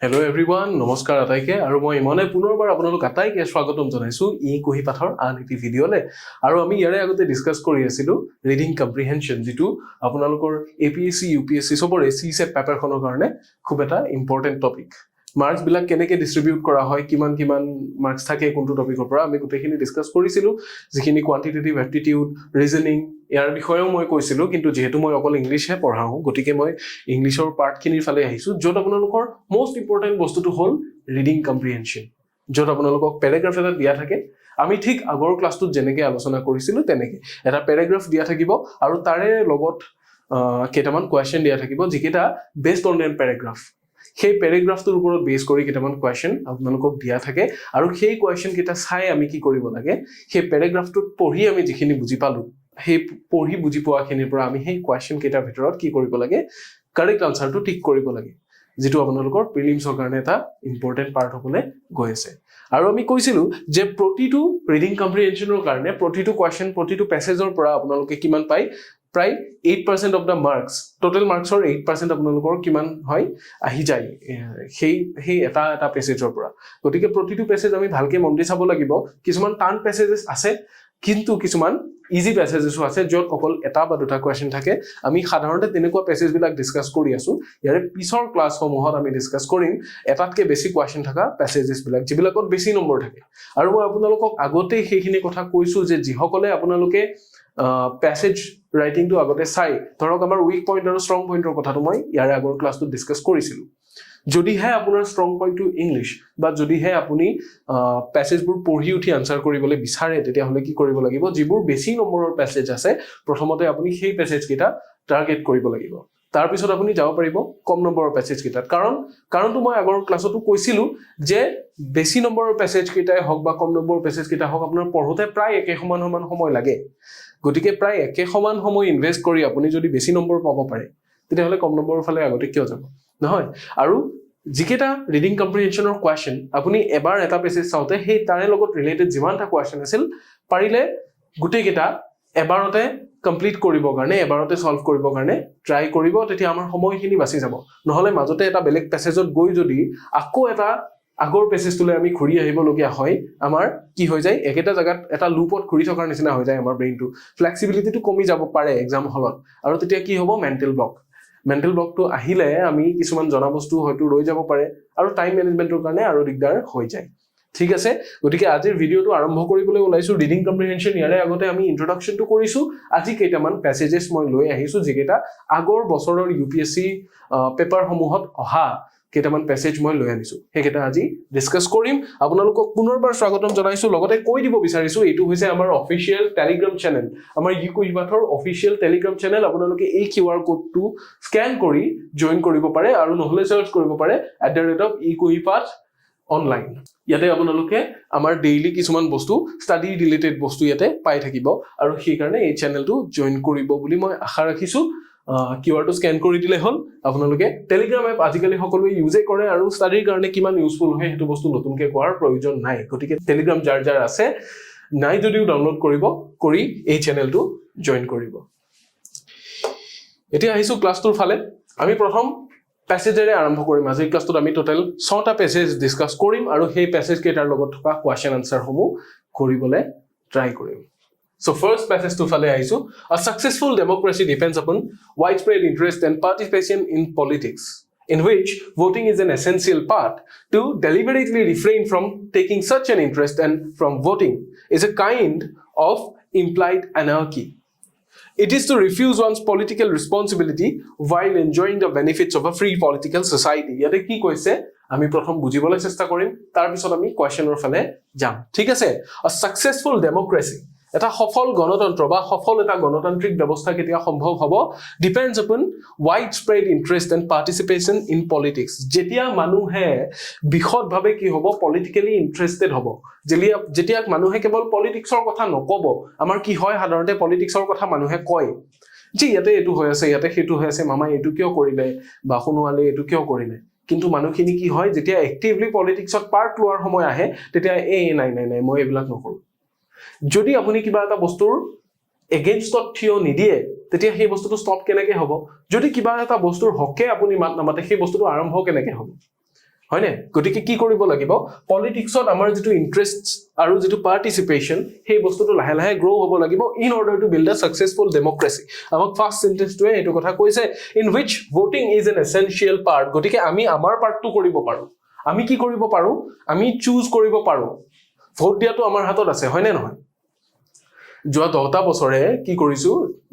Hello everyone, নমস্কাৰ আটাইকে আৰু মই মনে পুনৰবাৰ আপোনালোক আটাইকে স্বাগতম জনাইছো eKuhipathৰ আন এটি ভিডিঅলে আৰু আমি ইয়াৰে আগতে ডিসকাস কৰি আছিলো ৰিডিং কম্প্ৰিহেনশন যেটো আপোনালোকৰ APSC UPSC সবৰে CSAT পেপাৰখনৰ কাৰণে খুব এটা ইম্পৰ্টেন্ট টপিক মাৰ্কস বিলাক কেনেকৈ ডিস্ট্ৰিবিউট কৰা হয় কিমান মাৰ্কস থাকে কোনটো টপিকৰ পৰা আমি গোটেইখিনি ডিসকাস কৰিছিলো যিখিনি কোৱান্টিটেটিভ এপ্টিটিউড ৰিজনিং ইয়াৰ বিষয়েও মই কৈছিলো কিন্তু যেহেতু মই অকল ইংলিশহে পঢ়াও গতিকে মই ইংলিশৰ পাৰ্টখিনিৰ ফালে আহিছো যত আপোনালোকৰ মোস্ট ইম্পৰ্টেন্ট বস্তুটো হ'ল ৰিডিং কম্প্ৰিহেনশন যত আপোনালোকক প্যাৰাগ্ৰাফ এটা দিয়া থাকে আমি ঠিক আগৰ ক্লাছটোত যেনেকৈ আলোচনা কৰিছিলো তেনেকৈ এটা প্যাৰাগ্ৰাফ দিয়া থাকিব আৰু তাৰে লগত কেইটামান কোৱেশ্চন দিয়া থাকিব যিকেইটা বেসড অন দ্যাট প্যাৰাগ্ৰাফ সেই প্যাৰাগ্ৰাফটোৰ ওপৰত বেস কৰি কেইটামান কোৱেশ্চন আপোনালোকক দিয়া থাকে আৰু সেই কোৱেশ্চন কেইটা চাই আমি কি কৰিব লাগে সেই প্যাৰাগ্ৰাফটো পঢ়ি আমি যিখিনি বুজি পালো সেই পঢ়ি বুজি পোৱাখিনিৰ পৰা আমি সেই কোৱেশ্চন কেইটাৰ ভিতৰত কি কৰিব লাগে কাৰেক্ট আনসাৰটো ঠিক কৰিব লাগে যেটো আপোনালোকৰ প্ৰিলিমছৰ কাৰণে এটা ইম্পৰ্টেন্ট পাৰ্ট হ'বলৈ গৈ আছে আৰু আমি কৈছিলো যে প্ৰতিটো ৰিডিং কম্প্ৰিহেনশনৰ কাৰণে প্ৰতিটো কোৱেশ্চন প্ৰতিটো প্যাসেজৰ পৰা আপোনালোকে কিমান পায় প্ৰায় 8% of the marks total marks or 8% আপোনালোকৰ কিমান হয় আহি যায় সেই এটা প্যাসেজৰ পৰা গতিকে প্ৰতিটো প্যাসেজ আমি ভালকে মন দি চাব লাগিব কিছুমান টান প্যাসেজেস আছে কিন্তু কিছুমান ইজি প্যাসেজেসও আছে যত অকল এটা বা দুটা কোৱেশ্চন থাকে আমি সাধাৰণতে তেনেকুৱা প্যাসেজ বিলাক ডিসকাস কৰি আছো ইয়াৰে পিছৰ ক্লাছসমূহত আমি ডিসকাস কৰিম এটাতকে বেছি কোৱেশ্চন থকা প্যাসেজেস বিলাক যিবিলাকত বেছি নম্বৰ থাকে আৰু মই আপোনালোকক আগতে সেইখিনি কথা কৈছো যে যিসকলে আপোনালোকে প্যাসেজ ৰাইটিংটো আগতে চাই ধৰক আমাৰ উইক পইণ্ট আৰু ষ্ট্ৰং পইণ্টৰ কথাটো মই ইয়াৰে আগৰ ক্লাছটোত ডিসকাস কৰিছিলো যদিহে আপোনাৰ ষ্ট্ৰং পইণ্টটো ইংলিশ বা যদিহে আপুনি প্যাসেজবোৰ পঢ়ি উঠি আনসাৰ কৰিবলৈ বিচাৰে তেতিয়া হলে কি কৰিব লাগিব যিবোৰ বেছি নম্বৰৰ প্যাসেজ আছে প্ৰথমতে আপুনি সেই প্যাসেজ কেইটা টাৰ্গেট কৰিব লাগিব তাৰ পিছত আপুনি যাব পাৰিব কম নম্বৰৰ প্যাসেজ কেইটাত কাৰণটো মই আগৰ ক্লাছতো কৈছিলো যে বেছি নম্বৰৰ প্যাসেজ কেইটাই হওক বা কম নম্বৰৰ প্যাসেজ কেইটা হওক আপোনাৰ পঢ়োতে প্ৰায় একে সমান সময় লাগে গতিকে প্ৰায় একে সমান সময় ইনভেস্ট কৰি আপুনি যদি বেছি নম্বৰ পাব পাৰে তেতিয়াহলে কম নম্বৰৰ ফালে আগতে কিয় যাব নহয় আৰু যিকেটা ৰিডিং কম্প্ৰিহেনশনৰ কোৱেশ্চন আপুনি এবাৰ এটা প্যাসেজ চাওতে সেই তাৰে লগত ৰিলেটেড যিমানটা কোৱেশ্চন আছিল পাৰিলে গুটেইকেটা এবাৰতে কমপ্লিট কৰিবৰ কাৰণে এবাৰতে সলভ কৰিবৰ কাৰণে ট্ৰাই কৰিব তেতিয়া আমাৰ সময়খিনি বাছি যাব নহলে মাজতে এটা বেলেগ প্যাসেজত গৈ যদি আকৌ এটা আগৰ প্যাসেজটোলে আমি ঘূৰি আহিব লগিয়া হয় আমাৰ কি হৈ যায় একেটা জায়গাত এটা লুপত ঘূৰি থকাৰ নিচিনা হৈ যায় আমাৰ ব্ৰেইনটো ফ্লেক্সিবিলিটিটো কমি যাব পাৰে এক্সাম হলত আৰু তেতিয়া কি হ'ব মেন্টাল ব্লকটো আহিলে আমি কিছুমান জনা বস্তু হয়তো ৰৈ যাব পাৰে আৰু টাইম মেনেজমেন্টৰ কাৰণে আৰু দিগদাৰ হৈ যায় ঠিক আছে গতিকে আজিৰ ভিডিওটো আৰম্ভ কৰিবলৈ ওলাইছো ৰিডিং কম্প্ৰিহেনশন ইয়াৰে আগতে আমি ইন্ট্ৰোডাকশনটো কৰিছো আজি কেইটামান প্যাসেজেস মই লৈ আহিছো যেকেটা আগৰ বছৰৰ UPSC পেপাৰ সমূহত অহা কেইটামান প্যাসেজ মই লৈ আনিছো হেকেটা আজি ডিসকাস কৰিম আপোনালোকক পুনৰবাৰ স্বাগতম জনাইছো লগতে কৈ দিব বিচাৰিছো এটো হৈছে আমাৰ অফিশিয়াল টেলিগ্ৰাম চেনেল আমাৰ eKuhipathৰ অফিশিয়াল টেলিগ্ৰাম চেনেল আপোনালোকে এই QR কোডটো স্ক্যান কৰি জয়েন কৰিব পাৰে আৰু নহলে সাৰ্চ কৰিব পাৰে @eKuhipath অনলাইন ইয়াতে আপোনালোকে আমাৰ ডেইলি কিছুমান বস্তু ষ্টাডি ৰিলেটেড বস্তু ইয়াতে পাই থাকিব আৰু সেই কাৰণে এই চেনেলটো জয়েন কৰিব বুলি মই আশা ৰাখিছো QR টো স্ক্যান কৰি দিলে হল আপোনালোকে টেলিগ্ৰাম এপ আজিকালি সকলোৱে ইউজে কৰে আৰু ষ্টাডিৰ কাৰণে কিমান ইউজফুল হয় হেতু বস্তু নতুনকে কোৱাৰ প্ৰয়োজন নাই গতিকে টেলিগ্ৰাম যাৰ আছে নাই যদিও ডাউনলোড কৰি এই চেনেলটো জয়েন কৰিব এতিয়া আহিছো ক্লাছটোৰ ফালে আমি প্ৰথম প্যাসেজেৰে আৰম্ভ কৰিম আজিৰ ক্লাছটোত আমি টোটাল 6টা প্যাসেজ ডিসকাস কৰিম আৰু সেই প্যাসেজ কেইটাৰ লগত থকা কোৱেশ্চন আনসাৰ সমূহ কৰিবলৈ ট্ৰাই কৰিম So first passage to fale aisu a successful democracy depends upon widespread interest and participation in politics in which voting is an essential part to deliberately refrain from taking such an interest and from voting is a kind of implied anarchy it is to refuse one's political responsibility while enjoying the benefits of a free political society yate ki koise আমি প্ৰথম বুজিবলৈ চেষ্টা কৰিম তাৰ পিছত আমি কোৱেশ্চনৰ ফালে যাম ঠিক আছে a successful democracy এটা সফল গণতন্ত্ৰ বা সফল এটা গণতান্ত্ৰিক ব্যৱস্থা কেতিয়া সম্ভৱ হ'ব depends upon widespread interest and participation in politics যেতিয়া মানুহে বিখদভাৱে কি হ'ব পলিটিক্যালি ইন্টাৰেস্টেড হ'ব যেতিয়া মানুহে কেৱল পলিটিক্সৰ কথা নকব আমাৰ কি হয় সাধাৰণতে পলিটিক্সৰ কথা মানুহে কয় যে ইয়াতে এটো হৈ আছে ইয়াতে হেতু হৈ আছে মামা এটো কিয় কৰিলে বা শুনুৱালে এটো কিয় কৰিলে কিন্তু মানুহখিনি কি হয় যেতিয়া এক্টিভলি পলিটিক্সত পাৰ্ট লোৱাৰ সময় আহে তেতিয়া নাই মই এইবিলাক নকৰো যদি আপুনি কিবা এটা বস্তুৰ এগেইনষ্টত থিয় নিদিয়ে তেতিয়া সেই বস্তুটো ষ্টপ কেনেকৈ হ'ব যদি কিবা এটা বস্তুৰ হকে আপুনি মাত নামাতে সেই বস্তুটো আৰম্ভ কেনেকৈ হ'ব হয়নে গতিকে কি কৰিব লাগিব পলিটিক্সত আমাৰ যেটো ইন্টাৰেষ্ট আৰু যেটো পাৰ্টিসিপেশন সেই বস্তুটো লাহে লাহে গ্ৰো হ'ব লাগিব in order to build a successful democracy আমাক ফাৰ্স্ট সেন্টেন্সটোৱে এটো কথা কৈছে in which voting is an essential part গতিকে আমি আমাৰ পাৰ্টটো কৰিব পাৰো আমি কি কৰিব পাৰো আমি চুজ কৰিব পাৰো ভোট দিয়াটো আমাৰ হাতত আছে হয়নে নহয় যোৱা 10টা বছৰে কি কৰিছো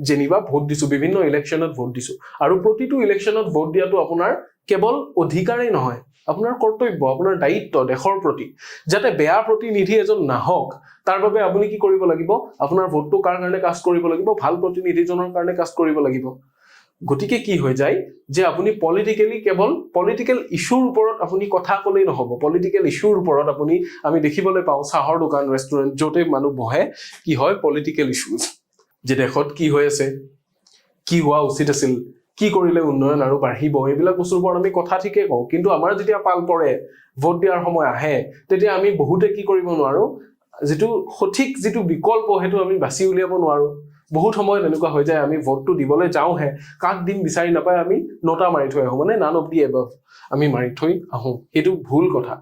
জেনিবা ভোট দিছো বিভিন্ন ইলেকশনত ভোট দিছো আৰু প্ৰতিটো ইলেকশনত ভোট দিয়াটো আপোনাৰ কেৱল অধিকাৰেই নহয় আপোনাৰ কৰ্তব্য আপোনাৰ দায়িত্ব দেশৰ প্ৰতি যাতে বেয়া প্ৰতিনিধি এজন নাহক তাৰ বাবে আপুনি কি কৰিব লাগিব আপোনাৰ ভোটটো কাৰ কাৰণে কাষ্ট কৰিব লাগিব ভাল প্ৰতিনিধিজনৰ কাৰণে কাষ্ট কৰিব লাগিব গতিকে কি হৈ যায় যে আপুনি পলিটিক্যালি কেৱল পলিটিক্যাল ইস্যুৰ ওপৰত আপুনি কথা কলেই নহব পলিটিক্যাল ইস্যুৰ ওপৰত আপুনি আমি দেখিবলৈ পাও চাহৰ দোকান ৰেষ্টুৰেন্ট যতে মানুহ বহে কি হয় পলিটিক্যাল ইস্যুজ যে দেখত কি হৈ আছে কি হোৱা উচিত আছিল কি কৰিলে উন্নয়ন আৰু বাঢ়িব এইবিলাক বস্তুৰ ওপৰত আমি কথা ঠিকে কওঁ কিন্তু আমাৰ যেতিয়া পাল পৰে ভোট দিয়াৰ সময় আহে তেতিয়া আমি বহুতে কি কৰিব নোৱাৰো যেটো সঠিক যেটো বিকল্প হেতু আমি বাছি উলিয়াব নোৱাৰো বহুত সময় এনেকুৱা হৈ যায় আমি ভোটটো দিবলৈ যাও হে কাক দিন বিচাৰি নাপায় আমি নটা মাৰি থৈ আহো মানে নান অফ দি এবাভ আমি মাৰি থৈ আহো এটো ভুল কথা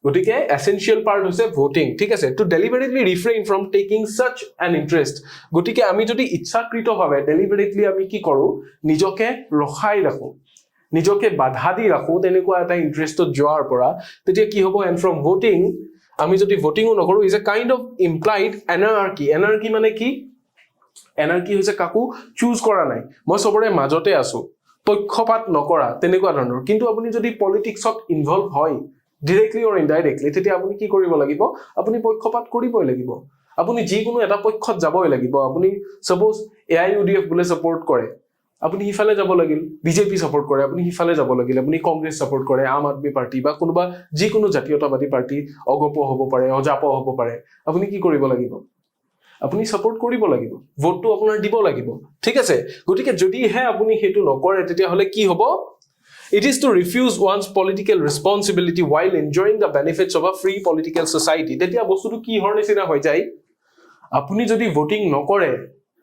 গতিকে এসেনশিয়াল পাৰ্ট হৈছে ভোটিং ঠিক আছে to deliberately refrain from taking such an interest গতিকে আমি যদি ইচ্ছাকৃতভাৱে ডেলিবেৰেটলি আমি কি কৰো নিজকে ৰখাই ৰাখো নিজকে বাধা দি ৰাখো তেনেকুৱা এটা ইন্টাৰেষ্টত যোৱাৰ পৰা তেতিয়া কি হ'ব এন্ড ফ্ৰম ভোটিং আমি যদি ভোটিংও নকৰো is a kind of implied anarchy মানে কি এনাৰ্কি হৈছে কাকো চুজ কৰা নাই মই সবৰে মাজতে আছো পক্ষপাত নকৰা তেনেকুৱা ধৰণৰ কিন্তু আপুনি যদি পলিটিক্সত ইনভলভ হয় directly or indirectly তেতিয়া আপুনি কি কৰিব লাগিব আপুনি পক্ষপাত কৰিবই লাগিব আপুনি যিকোনো এটা পক্ষত যাবই লাগিব আপুনি suppose AIUDF বুলে সাপোৰ্ট কৰে আপুনি হিফালে যাব লাগিল বিজেপি সাপোৰ্ট কৰে আপুনি হিফালে যাব লাগিল আপুনি কংগ্ৰেছ সাপোৰ্ট কৰে আম আদমি পাৰ্টি বা কোনোবা যিকোনো জাতীয়তাবাদী পাৰ্টি অগপ হ'ব পাৰে অজাপ হ'ব পাৰে আপুনি কি কৰিব লাগিব আপুনি সাপোৰ্ট কৰিব লাগিব ভোটটো আপোনাৰ দিব লাগিব ঠিক আছে গতিকে যদি হে আপুনি হেতু নকৰে তেতিয়া হলে কি হ'ব It is to refuse one's political responsibility while enjoying the benefits of a free political society. তেতিয়া বস্তুটো কি হৰ নিচিনা হৈ যায় আপুনি যদি ভোটিং নকৰে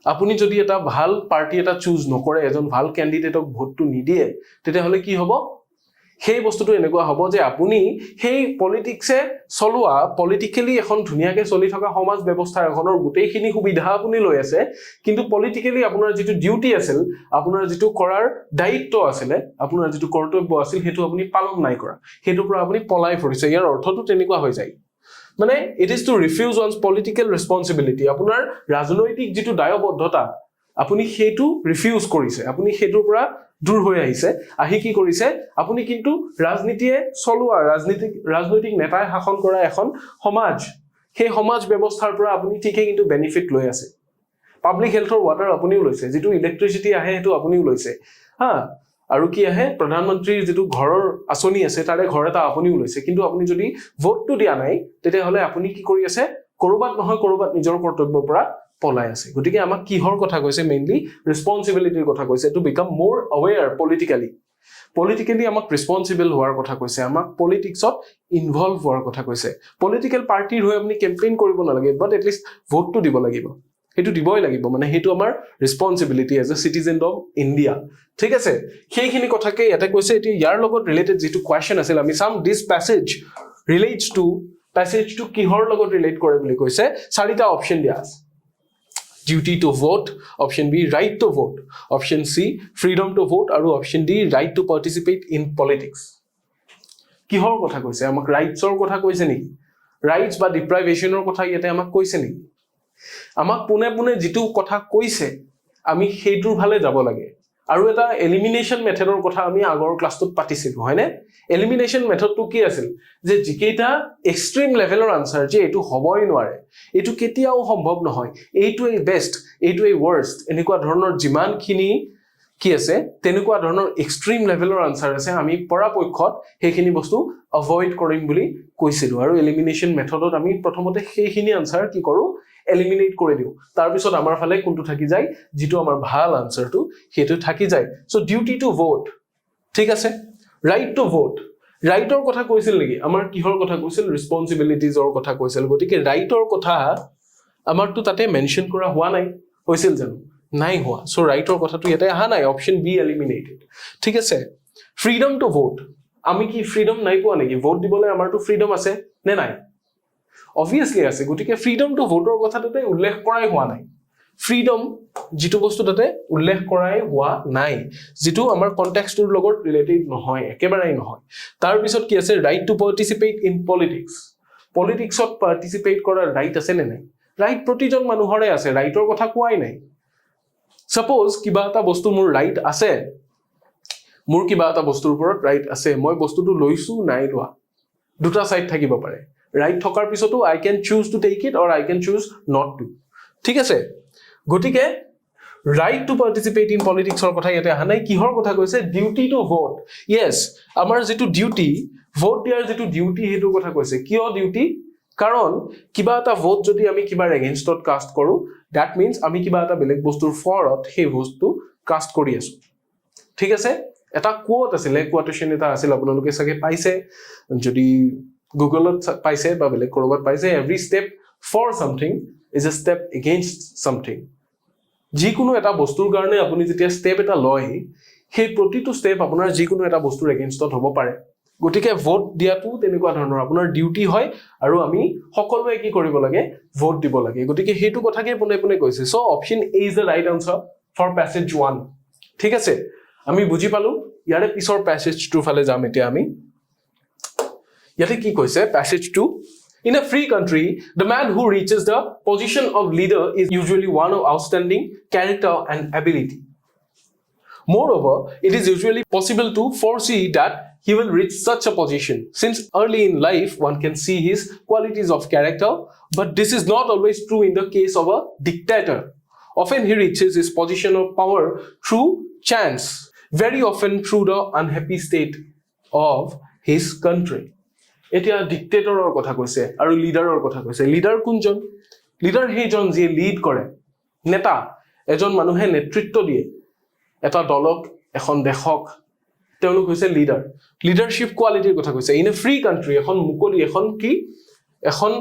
আপুনি যদি এটা ভাল পাৰ্টি এটা চুজ নকৰে এজন ভাল ক্যান্ডিডেটক ভোটটো নিদিয়ে তেতিয়া হলে কি হ'ব সেই বস্তুটো এনেকুৱা হ'ব যে আপুনি সেই পলিটিক্সে চলোৱা পলিটিক্যালি এখন ধুনিয়াকে চলি থকা সমাজ ব্যৱস্থা এখনৰ গোটেইখিনি সুবিধা আপুনি লৈ আছে কিন্তু পলিটিক্যালি আপোনাৰ যেটো ডিউটি আছিল আপোনাৰ যেটো কৰাৰ দায়িত্ব আছিল আপোনাৰ যেটো কৰ্তব্য আছিল হেতু আপুনি পালন নাই কৰা হেতুৰ পৰা আপুনি পলাই ফুৰিছে ইয়াৰ অৰ্থটো তেনেকুৱা হৈ যায় মানে it is to refuse one's political responsibility আপোনাৰ ৰাজনৈতিক যেটো দায়বদ্ধতা আপুনি হেতু ৰিফিউজ কৰিছে আপুনি হেতুৰ পৰা দূৰ হৈ আহিছে আহি কি কৰিছে আপুনি কিন্তু ৰাজনীতিয়ে চলোৱা ৰাজনৈতিক নেতাই শাসন কৰা এখন সমাজ সেই সমাজ ব্যৱস্থাৰ পৰা আপুনি ঠিকই কিন্তু বেনিফিট লৈ আছে পাব্লিক হেলথৰ ওয়াটাৰ আপুনিও লৈছে যেটো ইলেক্ট্ৰিচিটি আহে হেতু আপুনিও লৈছে হা আৰু কি আহে প্ৰধানমন্ত্ৰীৰ যেটো ঘৰৰ আছনি আছে তাৰে ঘৰ এটা আপুনিও লৈছে কিন্তু আপুনি যদি ভোটটো দিয়া নাই তেতিয়া হলে আপুনি কি কৰি আছে কৰবাত নহয় কৰবাত নিজৰ কৰ্তব্যৰ পৰা পলাই আছে গতিকে আমাক কিহৰ কথা কৈছে মেইনলি ৰেসপন্সিবিলিটিৰ কথা কৈছে টু বিকাম মোৰ অৱেয়াৰ পলিটিক্যালি আমাক ৰেসপন্সিবল হোৱাৰ কথা কৈছে আমাক পলিটিক্সত ইনভলভ হোৱাৰ কথা কৈছে পলিটিক্যাল পাৰ্টিৰ হৈ আপুনি কেম্পেইন কৰিব নালাগে বাট এট লিষ্ট ভোটটো দিব লাগিব হেতু দিবই লাগিব মানে হেতু আমাৰ responsibility as a citizen of India ঠিক আছে সেইখিনি কথাকে এটা কৈছে এটি ইয়াৰ লগত ৰিলেটেড যেটো কোৱেশ্চন আছিল আমি some this passage relates to passage to কিহৰ লগত ৰিলেট কৰে বুলি কৈছে চাৰিটা অপচন দিয়া আছে duty to vote option B right to vote option C freedom to vote আৰু option D right to participate in politics কিহৰ কথা কৈছে আমাক ৰাইটছৰ কথা কৈছে নেকি ৰাইটছ বা ডিপ্ৰাইভেশনৰ কথা ইয়াতে আমাক কৈছে নেকি আমাক পুনে পুনে যেটো কথা কৈছে আমি হেতুৰ ভালে যাব লাগে আৰু এটা এলিমিনেশন মেথডৰ কথা আমি আগৰ ক্লাছটোত পাতিছিলো হয়নে এলিমিনেশন মেথডটো কি আছিল যে জিকেটা এক্সট্ৰিম লেভেলৰ আনসাৰ যে এটো হবই নোৱাৰে এটো কেতিয়াও সম্ভৱ নহয় এইটোই বেষ্ট এইটোই ওয়াৰ্স্ট এনেকুৱা ধৰণৰ যিমানখিনি কি আছে তেনেকুৱা ধৰণৰ এক্সট্ৰিম লেভেলৰ আনসাৰ আছে আমি পৰাপক্ষত সেইখিনি বস্তু অভয়েড কৰিম বুলি কৈছিলো আৰু এলিমিনেশন মেথডত আমি প্ৰথমতে সেইখিনি আনসাৰ কি কৰো এলিমিনেট কৰি দিও তাৰ পিছত আমাৰ ফালে কোনটো থাকি যায় যেটো আমাৰ ভাল আনসাৰটো হেতু থাকি যায় সো ডিউটি টু ভোট ঠিক আছে ৰাইট টু ভোট ৰাইটৰ কথা কৈছিল নেকি আমাৰ কিহৰ কথা কৈছিল ৰেসপন্সিবিলিটিজৰ কথা কৈছিল গতিকে ৰাইটৰ কথা আমাৰটো তাতে মেনশন কৰা হোৱা নাই হৈছিল জানো নাই হোৱা সো ৰাইটৰ কথাটো ইয়াতে আহা নাই অপচন বি এলিমিনেটেড ঠিক আছে ফ্ৰীডম টু ভোট আমি কি ফ্ৰীডম নাই পোৱা নেকি ভোট দিবলৈ আমাৰটো ফ্ৰীডম আছে নে নাই obviously আছে গতিকে ফ্ৰীডম টু ভোটৰ কথা তাতে উল্লেখ কৰাই হোৱা নাই ফ্ৰীডম যেটো বস্তু তাতে উল্লেখ কৰাই হোৱা নাই যেটো আমাৰ কনটেক্সটৰ লগত ৰিলেটেড নহয় একেবাৰেই নহয় তাৰ পিছত কি আছে ৰাইট টু পাৰ্টিসিপেট ইন পলিটিক্স পলিটিক্সত পাৰ্টিসিপেট কৰাৰ ৰাইট আছে নে নাই ৰাইট প্ৰতিজন মানুহৰে আছে ৰাইটৰ কথা কোৱাই নাই সাপোজ কিবা এটা বস্তু মোৰ ৰাইট আছে মোৰ কিবা এটা বস্তুৰ ওপৰত ৰাইট আছে মই বস্তুটো লৈছো নাই লোৱা দুটা সাইড থাকিব পাৰে ৰাইট থকাৰ পিছতো I can choose to take it or I can choose not to ঠিক আছে গটিকে right to participate in politics or কথা ইয়াতে আহা নাই কিহৰ কথা কৈছে duty to vote yes আমাৰ যেটো duty vote দিয়াৰ যেটো duty হেতু কথা কৈছে কিয় duty কাৰণ কিবা এটা vote যদি আমি কিবা againstত cast কৰো that means আমি কিবা এটা বেলেগ বস্তুৰ ফৰত সেই বস্তু cast কৰি আছো ঠিক আছে এটা কোট আছিল কোটেশন এটা আছিল আপোনালোকে সকে পাইছে যদি গুগলত পাইছে বা বেলেগ কৰবাত পাইছে every step for something is a step against something যিকোনো এটা বস্তুৰ কাৰণে আপুনি যেতিয়া স্টেপ এটা লয় সেই প্ৰতিটো স্টেপ আপোনাৰ যিকোনো এটা বস্তুৰ এগেইনষ্টত হ'ব পাৰে গটিকে ভোট দিয়াটো তেনেকুৱা ধৰণৰ আপোনাৰ ডিউটি হয় আৰু আমি সকলোৱে কি কৰিব লাগে ভোট দিব লাগে গটিকে হেতু কথাকে পুনে পুনে কৈছে so option A is the right answer for passage 1 ঠিক আছে আমি বুজি পালো ইয়াৰে পিছৰ প্যাসেজ 2 ফালে যাম এতিয়া আমি ইয়াতে কি কৈছে passage 2 In a free country, the man who reaches the position of leader is usually one of outstanding character and ability. Moreover, it is usually possible to foresee that he will reach such a position, since early in life one can see his qualities of character, but this is not always true in the case of a dictator. Often he reaches his position of power through chance, very often through the unhappy state of his country. এতিয়া ডিক্টেটৰৰ কথা কৈছে আৰু লিডাৰৰ কথা কৈছে leader কোনজন leader হেজন যে lead কৰে নেতা এজন মানুহে নেতৃত্ব দিয়ে এটা দলক এখন দেশক তেওঁলোক হৈছে লিডাৰ লিডাৰশিপ কোৱালিটিৰ কথা কৈছে ইন এ ফ্ৰী কান্ট্ৰি এখন মুকলি এখন কি এখন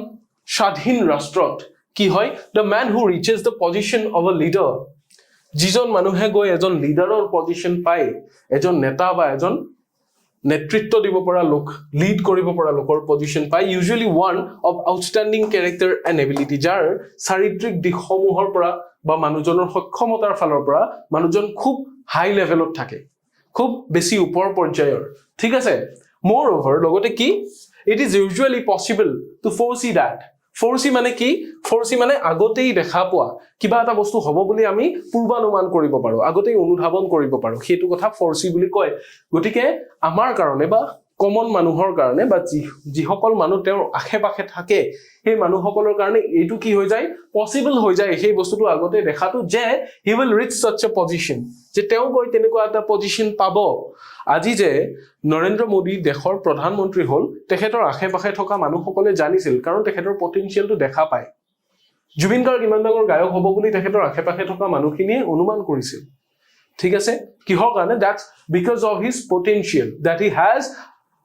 স্বাধীন ৰাষ্ট্ৰত কি হয় the man who reaches the position of a leader যিজন মানুহে গৈ এজন লিডাৰৰ পজিশন পায় এজন নেতা বা এজন নেতৃত্ব দিব পৰা লোক লিড কৰিব পৰা লোকৰ পজিশন পাই usually one of outstanding character and ability যাৰ চাৰিত্ৰিক দিশসমূহৰ পৰা বা মানুহজনৰ সক্ষমতাৰ ফালৰ পৰা মানুহজন খুব হাই লেভেলত থাকে খুব বেছি ওপৰ পৰ্যায়ৰ ঠিক আছে মোৰ ওভাৰ লগতে কি it is usually possible to foresee that foresee মানে কি ফৰসি মানে আগতেই দেখা পোৱা কিবা এটা বস্তু হ'ব বুলি আমি পূৰ্বানুমান কৰিব পাৰো আগতেই অনুধাৱন কৰিব পাৰো হেতু কথা ফৰসি বুলি কয় গটিকে আমাৰ কাৰণে বা কমন মানুহৰ কাৰণে বা যিসকল মানুহ তেওঁৰ আখেপাখে থাকে সেই মানুহসকলৰ কাৰণে এইটো কি হৈ যায় পসিবল হৈ যায় সেই বস্তুটো আগতে দেখাটো যে he will reach such a position যে তেওঁ গৈ তেনেকুৱা এটা পজিশন পাব আজি যে নৰেন্দ্ৰ মোদী দেশৰ প্ৰধানমন্ত্ৰী হল তেখেতৰ আখেপাখে থকা মানুহসকলে জানিছিল কাৰণ তেখেতৰ পটেনশিয়ালটো দেখা পায় জুবিন গাৰ্গ ইমান ডাঙৰ গায়ক হ'ব বুলি তেখেতৰ আখেপাখে থকা মানুহখিনিয়ে অনুমান কৰিছিল ঠিক আছে কিহৰ কাৰণে that's because of his potential that he has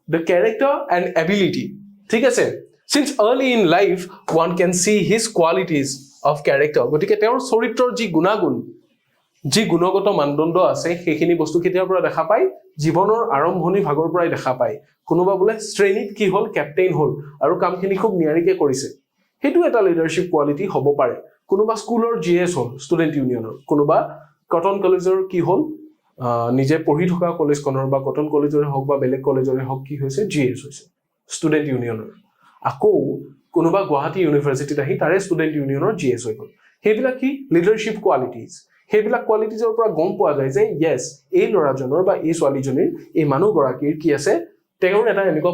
the character and ability ঠিক আছে since early in life one can see his qualities of character গটিকে তেওঁৰ চৰিত্ৰৰ যি গুণাগুণ যি গুণগত মানদণ্ড আছে সেইখিনি বস্তু কেতিয়াৰ পৰা দেখা পায় জীৱনৰ আৰম্ভণি ভাগৰ পৰাই দেখা পায় কোনোবা বোলে শ্ৰেণীত কি হল ক্যাপ্টেইন হল আৰু কামখিনি খুব নিয়াৰিকে কৰিছে হেতু এটা লিডাৰশিপ কোৱালিটি হ'ব পাৰে কোনোবা স্কুলৰ জিএস হল ষ্টুডেন্ট ইউনিয়নৰ কোনোবা কটন কলেজৰ কি হল নিজে পঢ়ি থকা কলেজখনৰ বা কটন কলেজৰে হওক বা বেলেগ কলেজৰে হওক কি হৈছে জিএস হৈছে ষ্টুডেন্ট ইউনিয়নৰ আকৌ কোনোবা গুৱাহাটী ইউনিভাৰ্চিটিত আহি তাৰে ষ্টুডেন্ট ইউনিয়নৰ জিএস হৈ গল হেবিলাক কি লিডাৰশিপ কোৱালিটিজ হেবিলাক কোৱালিটিজৰ পৰা গম পোৱা যায় যে ইয়েস এই লৰাজনৰ বা এই ছোৱালীজনীৰ এই মানুহগৰাকীৰ কি আছে তেওঁৰ এটা এনেকুৱা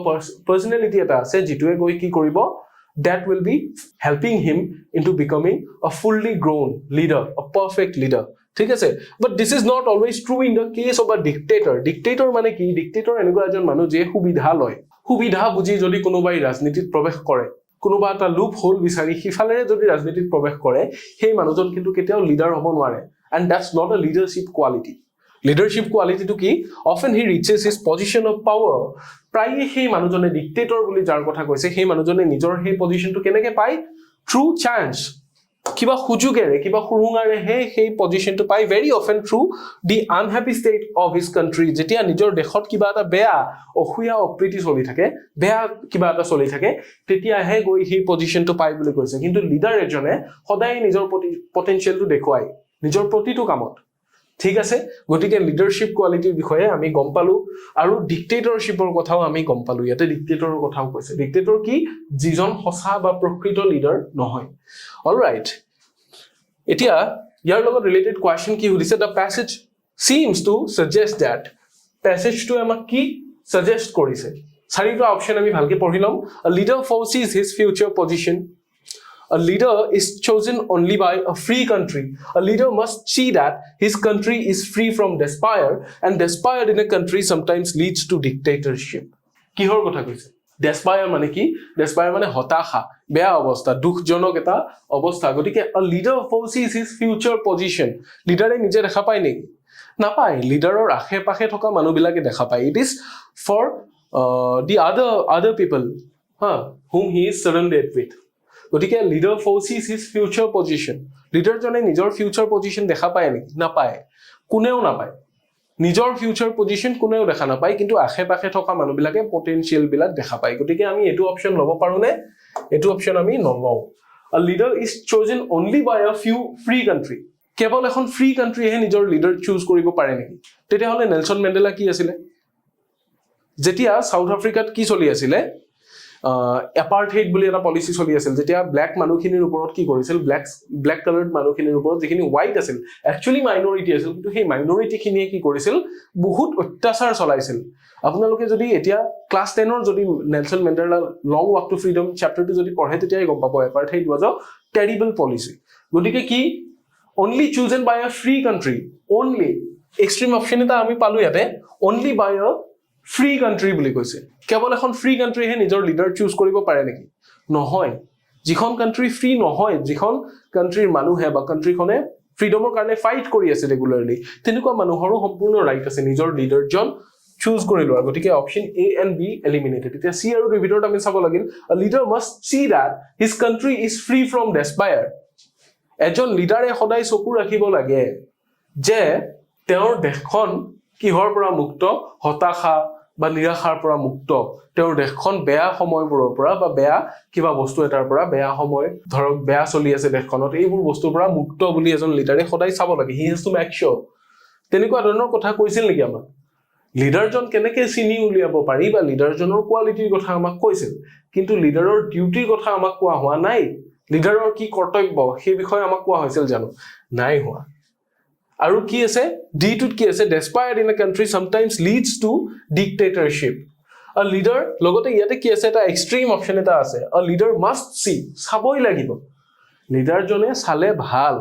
পাৰ্সোনালিটি এটা আছে যিটোৱে গৈ কি কৰিব that will be helping him into becoming a fully grown leader a perfect leader ঠিক আছে but this is not always true in the case of a dictator মানে কি dictator এনেকুৱা এজন মানুহ যে সুবিধা লয় সুবিধা বুজি যদি কোনোবাই ৰাজনীতিত প্ৰৱেশ কৰে কোনোবা এটা লুপ হোল বিচাৰি হিফালেৰে যদি ৰাজনীতিত প্ৰৱেশ কৰে সেই মানুহজন কিন্তু কেতিয়াও লিডাৰ হ'ব নোৱাৰে and that's not a leadership quality leadership quality to ki often he reaches his position of power প্ৰায়ে সেই মানুহজনে ডিক্টেটৰ বুলি যাৰ কথা কৈছে সেই মানুহজনে নিজৰ সেই পজিশনটো কেনেকৈ পায় through chance কিবা সুযোগেৰে কিবা সুৰুঙাৰেহে সেই পজিশ্যনটো পাই very often through the unhappy state of his country যেতিয়া নিজৰ দেশত কিবা এটা বেয়া অসূয়া অপ্ৰীতি চলি থাকে বেয়া কিবা এটা চলি থাকে তেতিয়াহে গৈ সেই পজিশ্যনটো পাই বুলি কৈছে কিন্তু লিডাৰ এজনে সদায় নিজৰ পটেনচিয়েলটো দেখুৱায় নিজৰ প্ৰতিটো কামত ঠিক আছে গতিকে লিডাৰশ্বিপ কোৱালিটিৰ বিষয়ে আমি গম পালো আৰু ডিক্টেটৰশ্বিপৰ কথাও আমি গম পালো ইয়াতে ডিক্টেটৰৰ কথাও কৈছে ডিক্টেটৰ কি যিজন সঁচা বা প্ৰকৃত লিডাৰ নহয় অলৰাইট এতিয়া ইয়াৰ লগত ৰিলেটেড কোৱেশ্চন কি সুধিছে the passage seems to suggest that প্যাসেজটো আমাক কি সাজেস্ট কৰিছে চাৰিটা অপচন আমি ভালকে পঢ়ি লম a leader foresees his future position A leader is chosen only by a free country. A leader must see that his country is free from despair, and despair in a country sometimes leads to dictatorship. Kihor kotha koise? Despair mane ki? Despair mane hotasha, beya obostha, dukhjonok eta obostha. Gotike a leader foresees his future position. Leader e nije dekha pai neki? Napai. Leader or akhe pakhe thoka manu bilake dekha pai. It is for the other people, whom he is surrounded with. গতিকে leader ফ'ৰচিজ his future position লিডাৰজনে নিজৰ future position দেখা পায় নেকি নাপায় কোনেও নাপায় নিজৰ future position কোনেও দেখা নাপায় কিন্তু আশে পাশে থকা মানুহবিলাকে পটেনচিয়েল বিলাক দেখা পায় গতিকে আমি এইটো অপচন ল'ব পাৰো নে এইটো অপচন আমি নলওঁ a leader is chosen only by a few free country কেৱল এখন ফ্ৰী কাণ্ট্ৰিহে নিজৰ লিডাৰ চুজ কৰিব পাৰে নেকি তেতিয়াহ'লে নেলছন মেণ্ডেলা কি আছিলে যেতিয়া সাউথ আফ্ৰিকাত কি চলি আছিলে apartheid বুলি এটা পলিসি চলি আছিল যেতিয়া ব্ল্যাক মানুহখিনিৰ ওপৰত কি কৰিছিল ব্ল্যাক কালাৰ্ড মানুহখিনিৰ ওপৰত যিখিনি হোৱাইট আছিল একচুয়ালি মাইনৰিটি আছিল কিন্তু সেই মাইনৰিটি খিনিয়ে কি কৰিছিল বহুত অত্যাচাৰ চলাইছিল আপোনালোকে যদি এতিয়া ক্লাস 10 ৰ যদি Nelson Mandela Long Walk to Freedom চ্যাপ্টাৰটো যদি পঢ়ে তেতিয়াই গম পাব apartheid was a terrible policy গতিকে কি only chosen by a free country only extreme option এটা আমি পালো ইয়াতে only by a free country বুলি কৈছে কেৱল এখন ফ্ৰী কাণ্ট্ৰিহে নিজৰ লিডাৰ চুজ কৰিব পাৰে নেকি নহয় যিখন কাণ্ট্ৰি ফ্ৰী নহয় যিখন কাণ্ট্ৰিৰ মানুহে বা কাণ্ট্ৰিখনে ফ্ৰীডমৰ কাৰণে ফাইট কৰি আছে ৰেগুলাৰলি তেনেকুৱা মানুহৰো সম্পূৰ্ণ ৰাইট আছে নিজৰ লিডাৰজন চুজ কৰি লোৱা গতিকে option A and B eliminated এতিয়া C আৰু D ভিতৰত আমি চাব লাগিল a leader must see that his country is free from despair এজন লিডাৰে সদায় চকু ৰাখিব লাগে যে তেওঁৰ দেশখন কিহৰ পৰা মুক্ত হতাশা বা নিৰাশাৰ পৰা মুক্ত তেওঁৰ দেশখন বেয়া সময়বোৰৰ পৰা বা বেয়া কিবা বস্তু এটাৰ পৰা বেয়া সময় ধৰক বেয়া চলি আছে দেশখনত এইবোৰ বস্তুৰ পৰা মুক্ত বুলি এজন লিডাৰে সদায় চাব লাগে হি হেজ টু মেক শ্যোৰ তেনেকুৱা ধৰণৰ কথা কৈছিল নেকি আমাক লিডাৰজন কেনেকৈ চিনি উলিয়াব পাৰি বা লিডাৰজনৰ কোৱালিটিৰ কথা আমাক কৈছিল কিন্তু লিডাৰৰ ডিউটিৰ কথা আমাক কোৱা হোৱা নাই লিডাৰৰ কি কৰ্তব্য সেই বিষয়ে আমাক কোৱা হৈছিল জানো নাই হোৱা আৰু কি আছে ডি টুত কি আছে despair in a country sometimes leads to dictatorship a leader লগতে ইয়াতে কি আছে এটা এক্সট্ৰিম অপচন এটা আছে a leader must see চাবই লাগিব লিডাৰজনে চালে ভাল